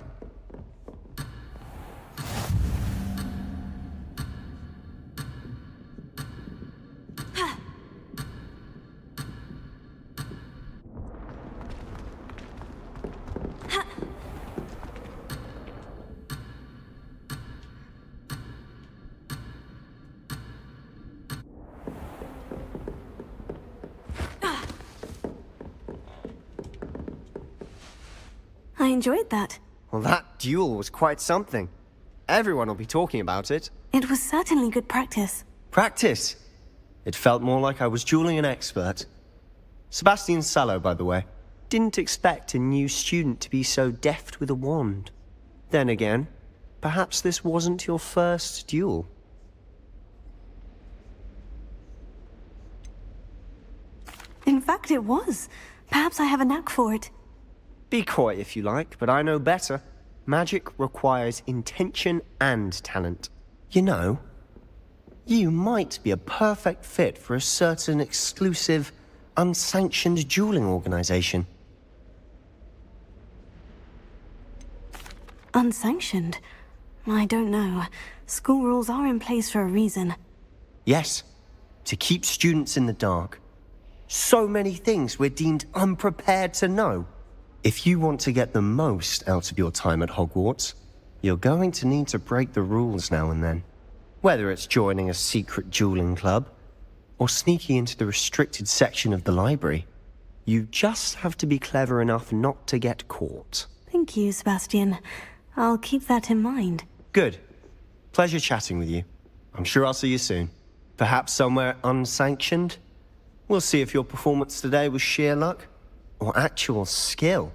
I enjoyed that.
Well, that duel was quite something. Everyone will be talking about it.
It was certainly good practice.
Practice? It felt more like I was dueling an expert.
Sebastian Sallow, by the way. Didn't expect a new student to be so deft with a wand. Then again, perhaps this wasn't your first duel.
In fact, it was. Perhaps I have a knack for it.
Be coy if you like, but I know better. Magic requires intention and talent. You know, you might be a perfect fit for a certain exclusive, unsanctioned dueling organization.
Unsanctioned? I don't know. School rules are in place for a reason.
Yes, to keep students in the dark. So many things we're deemed unprepared to know. If you want to get the most out of your time at Hogwarts, you're going to need to break the rules now and then. Whether it's joining a secret dueling club, or sneaking into the restricted section of the library, you just have to be clever enough not to get caught.
Thank you, Sebastian. I'll keep that in mind.
Good. Pleasure chatting with you. I'm sure I'll see you soon. Perhaps somewhere unsanctioned? We'll see if your performance today was sheer luck or actual skill.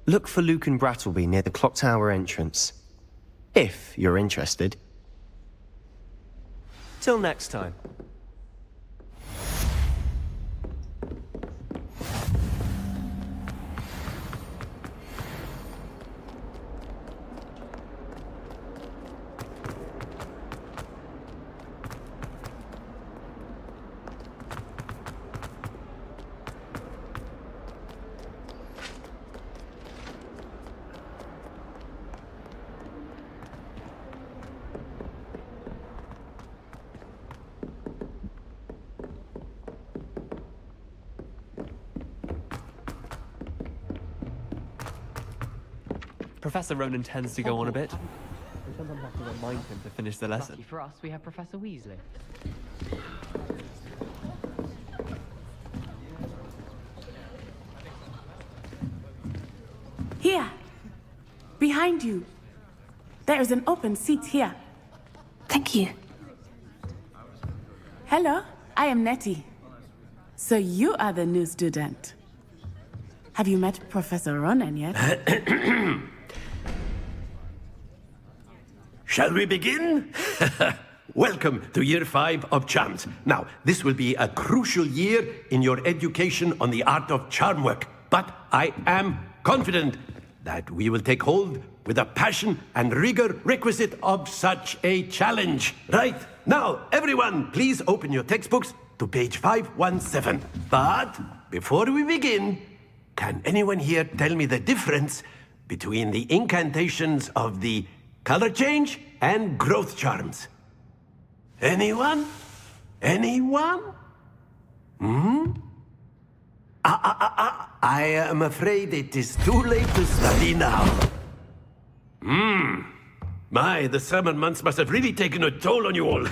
Look for Luke and Brattleby near the clock tower entrance. If you're interested. Till next time.
Professor Ronan tends to go on a bit. We sometimes have to remind him to finish the lesson.
Lucky for us, we have Professor Weasley.
Here. Behind you. There is an open seat here.
Thank you.
Hello, I am Nettie. So you are the new student. Have you met Professor Ronan yet?
Shall we begin? Welcome to Year 5 of Charms. Now, this will be a crucial year in your education on the art of charm work, but I am confident that we will take hold with the passion and rigor requisite of such a challenge. Right, now, everyone, please open your textbooks to page 517. But before we begin, can anyone here tell me the difference between the incantations of the color change and growth charms? Anyone? Anyone? I am afraid it is too late to study now. My, the summer months must have really taken a toll on you all.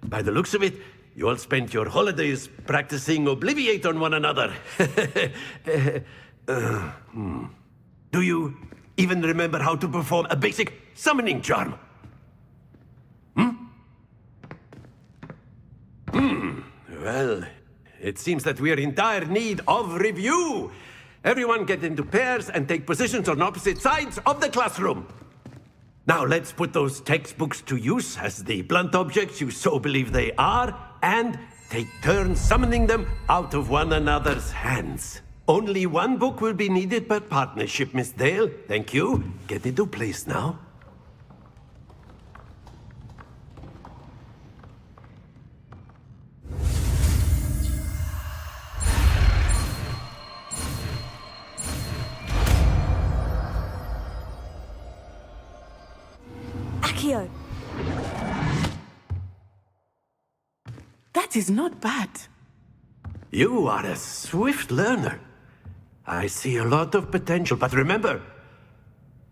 By the looks of it, you all spent your holidays practicing Obliviate on one another. Do you even remember how to perform a basic summoning charm? Well, it seems that we are in dire need of review. Everyone get into pairs and take positions on opposite sides of the classroom. Now let's put those textbooks to use as the blunt objects you so believe they are, and take turns summoning them out of one another's hands. Only one book will be needed per partnership, Miss Dale. Thank you. Get into place now.
Accio!
That is not bad.
You are a swift learner. I see a lot of potential, but remember,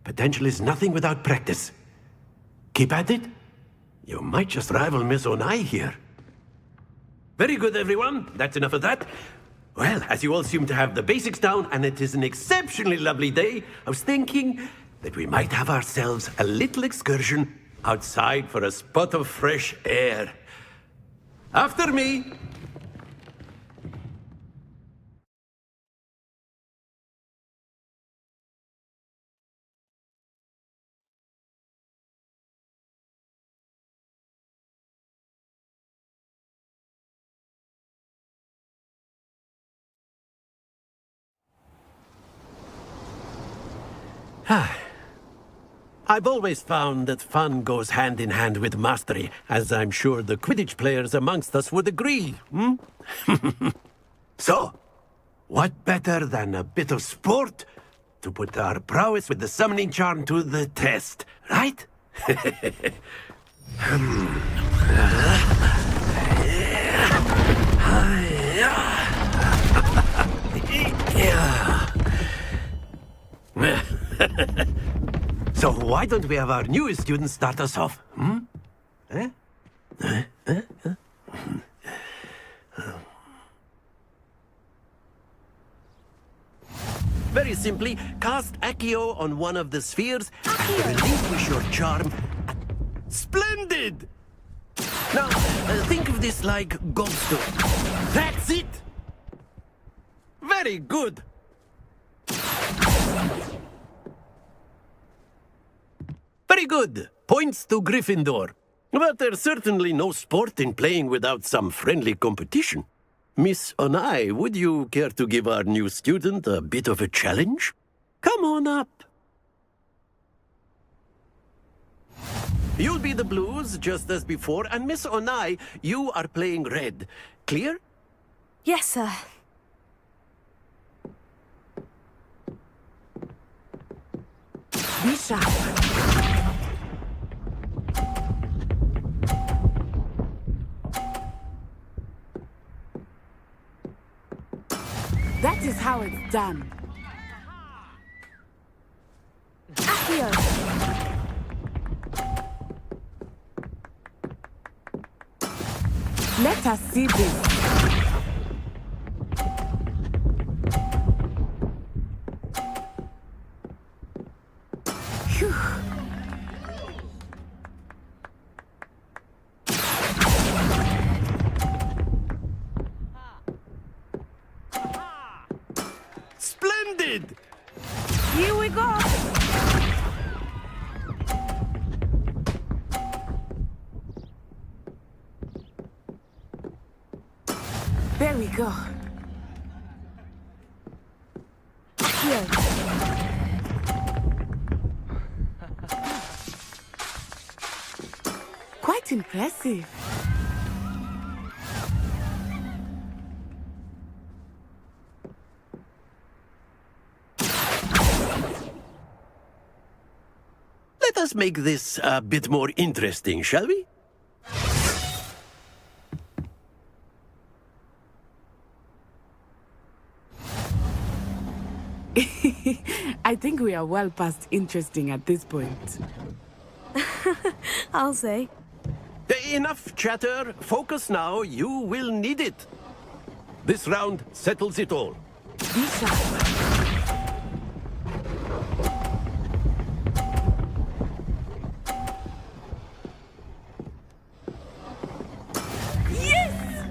potential is nothing without practice. Keep at it. You might just rival Miss Onai here. Very good, everyone. That's enough of that. Well, as you all seem to have the basics down, and it is an exceptionally lovely day, I was thinking that we might have ourselves a little excursion outside for a spot of fresh air. After me. I've always found that fun goes hand in hand with mastery, as I'm sure the Quidditch players amongst us would agree, hmm? So, what better than a bit of sport to put our prowess with the summoning charm to the test, right? So why don't we have our newest student start us off, hmm? Very simply, cast Accio on one of the spheres and relinquish your charm. Splendid! Now, think of this like goldstone. That's it! Very good! Very good. Points to Gryffindor. But there's certainly no sport in playing without some friendly competition. Miss Onai, would you care to give our new student a bit of a challenge? Come on up. You'll be the blues, just as before, and Miss Onai, you are playing red. Clear?
Yes, sir.
Be sharp. That is how it's done.
Accio!
Let us see this. Phew.
Splendid!
Here we go. There we go.
Accio!
Quite impressive.
Let us make this a bit more interesting, shall we?
I think we are well past interesting at this point.
I'll say.
Enough chatter. Focus now. You will need it. This round settles it all.
Be sharp.
Yes!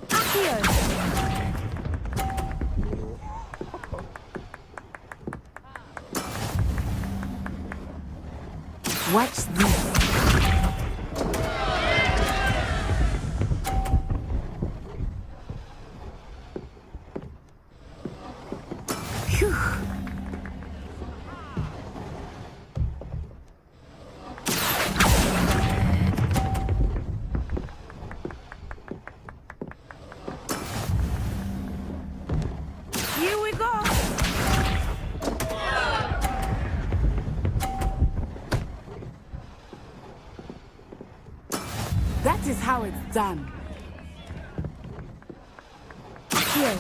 Accio!
Watch this. Phew. Here we go. That is how it's done.
Accio!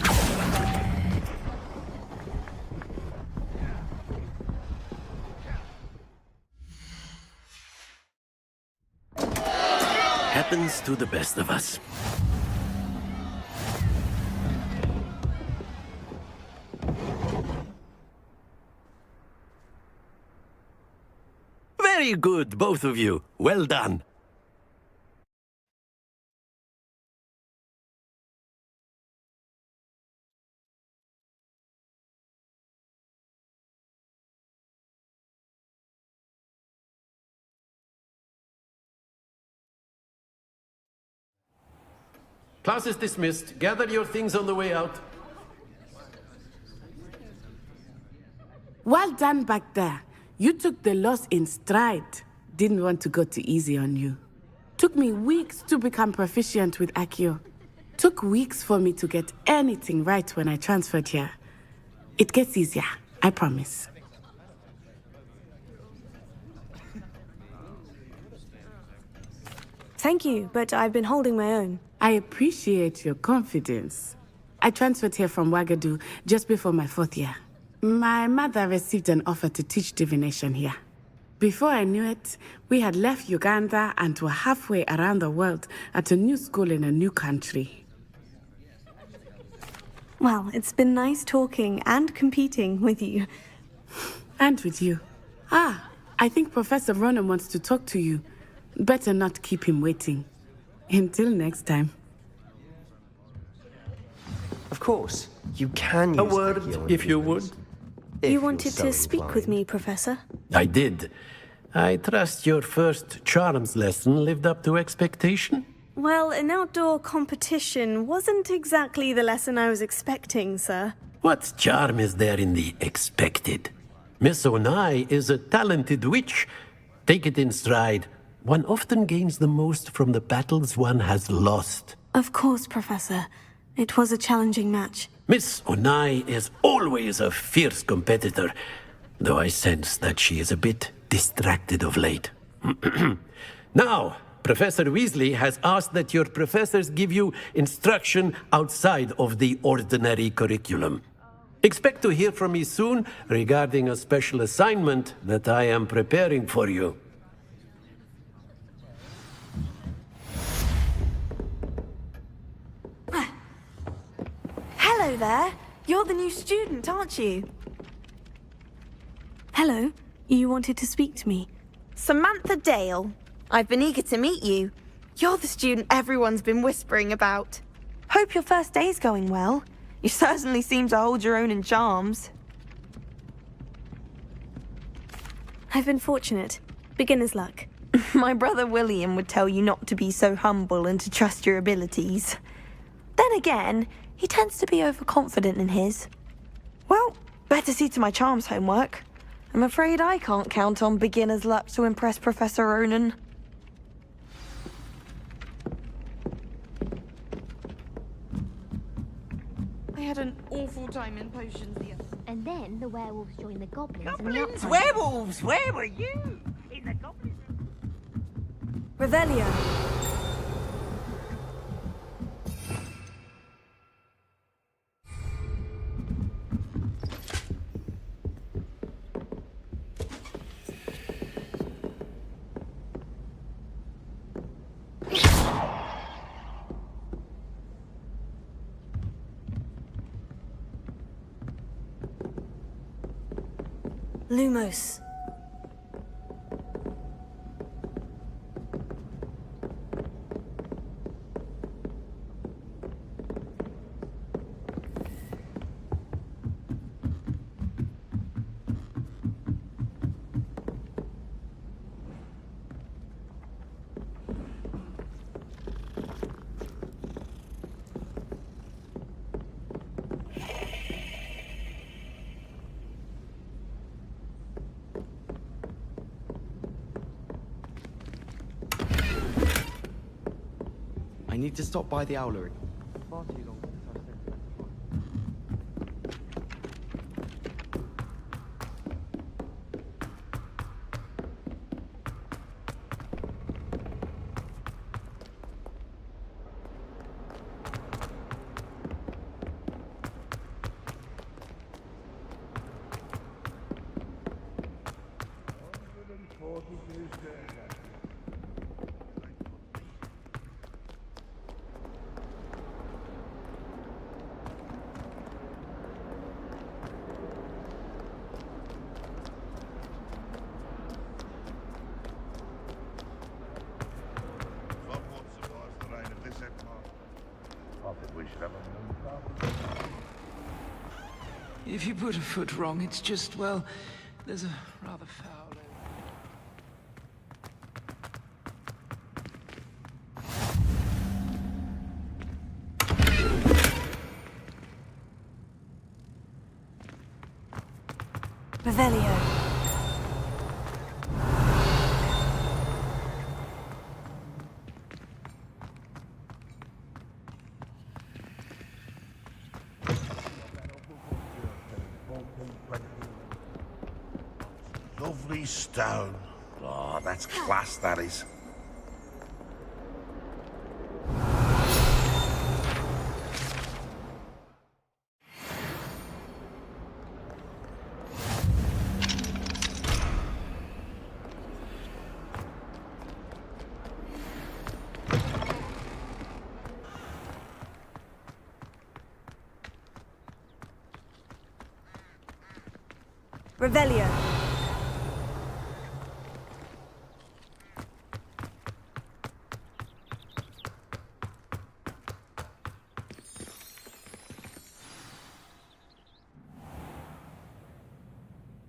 Happens to the best of us. Very good, both of you. Well done. Class is dismissed. Gather your things on the way out.
Well done back there. You took the loss in stride. Didn't want to go too easy on you. Took me weeks to become proficient with Accio. Took weeks for me to get anything right when I transferred here. It gets easier, I promise.
Thank you, but I've been holding my own.
I appreciate your confidence. I transferred here from Wagadu just before my 4th year. My mother received an offer to teach divination here. Before I knew it, we had left Uganda and were halfway around the world at a new school in a new country.
Well, it's been nice talking and competing with you.
And with you. I think Professor Ronan wants to talk to you. Better not keep him waiting. Until next time.
Of course, you can use
A word, if you would.
You wanted to speak with me, Professor?
I did. I trust your first charms lesson lived up to expectation?
Well, an outdoor competition wasn't exactly the lesson I was expecting, sir.
What charm is there in the expected? Miss Onai is a talented witch. Take it in stride. One often gains the most from the battles one has lost.
Of course, Professor. It was a challenging match.
Miss Onai is always a fierce competitor, though I sense that she is a bit distracted of late. Now, Professor Weasley has asked that your professors give you instruction outside of the ordinary curriculum. Expect to hear from me soon regarding a special assignment that I am preparing for you.
Hello there. You're the new student, aren't you?
Hello. You wanted to speak to me?
Samantha Dale. I've been eager to meet you. You're the student everyone's been whispering about. Hope your first day's going well. You certainly seem to hold your own in charms.
I've been fortunate. Beginner's luck.
My brother William would tell you not to be so humble and to trust your abilities. Then again, he tends to be overconfident in his. Well, better see to my charms homework. I'm afraid I can't count on beginner's luck to impress Professor Ronan. I had an awful time in potions the other.
And then the werewolves joined the goblins.
Goblins? Werewolves? Where were you? In the goblins?
Revelio. Lumos.
I need to stop by the owlery. Far too long since I've spent that time.
If you put a foot wrong, it's just, well, there's a rather foul...
Revelio.
Lovely stone. Oh, that's class, that is.
Revelio.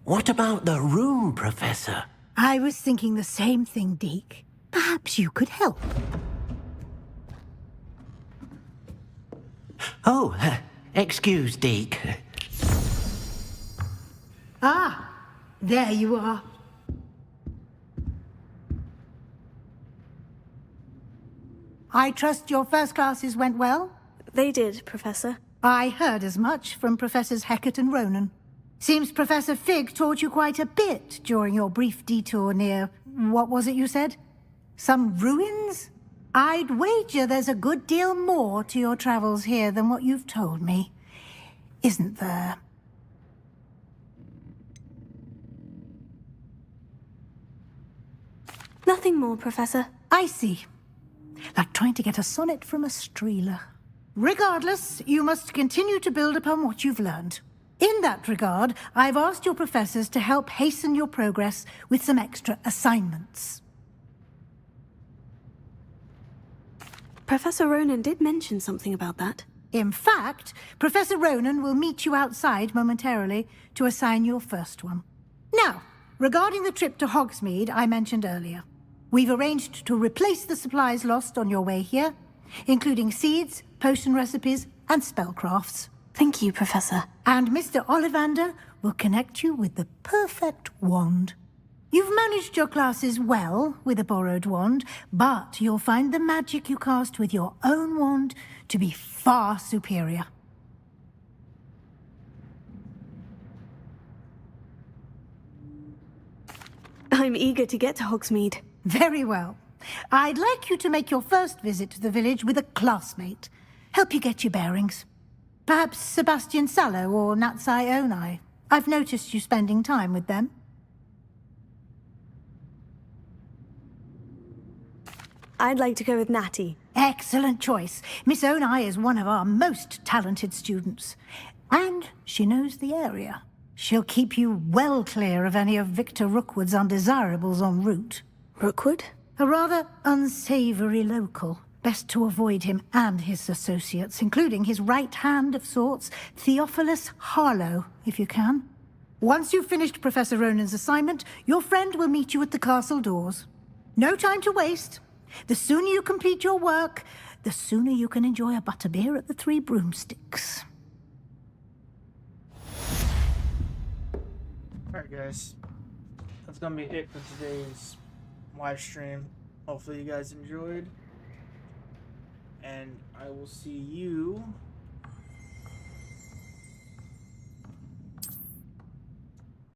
What about the room, Professor?
I was thinking the same thing, Deke. Perhaps you could help.
Oh, excuse, Deke.
Ah, there you are. I trust your first classes went well?
They did, Professor.
I heard as much from Professors Hecat and Ronan. Seems Professor Fig taught you quite a bit during your brief detour near... what was it you said? Some ruins? I'd wager there's a good deal more to your travels here than what you've told me. Isn't there?
Nothing more, Professor.
I see. Like trying to get a sonnet from a streeler. Regardless, you must continue to build upon what you've learned. In that regard, I've asked your professors to help hasten your progress with some extra assignments.
Professor Ronan did mention something about that.
In fact, Professor Ronan will meet you outside momentarily to assign your first one. Now, regarding the trip to Hogsmeade I mentioned earlier, we've arranged to replace the supplies lost on your way here, including seeds, potion recipes, and spellcrafts.
Thank you, Professor.
And Mr. Ollivander will connect you with the perfect wand. You've managed your classes well with a borrowed wand, but you'll find the magic you cast with your own wand to be far superior.
I'm eager to get to Hogsmeade.
Very well. I'd like you to make your first visit to the village with a classmate. Help you get your bearings. Perhaps Sebastian Sallow or Natsai Onai. I've noticed you spending time with them.
I'd like to go with Natty.
Excellent choice. Miss Onai is one of our most talented students. And she knows the area. She'll keep you well clear of any of Victor Rookwood's undesirables en route.
Rookwood?
A rather unsavory local. Best to avoid him and his associates, including his right hand of sorts, Theophilus Harlow, if you can. Once you've finished Professor Ronan's assignment, your friend will meet you at the castle doors. No time to waste. The sooner you complete your work, the sooner you can enjoy a butterbeer at the Three Broomsticks.
Alright guys, that's gonna be it for today's live stream. Hopefully you guys enjoyed, and I will see you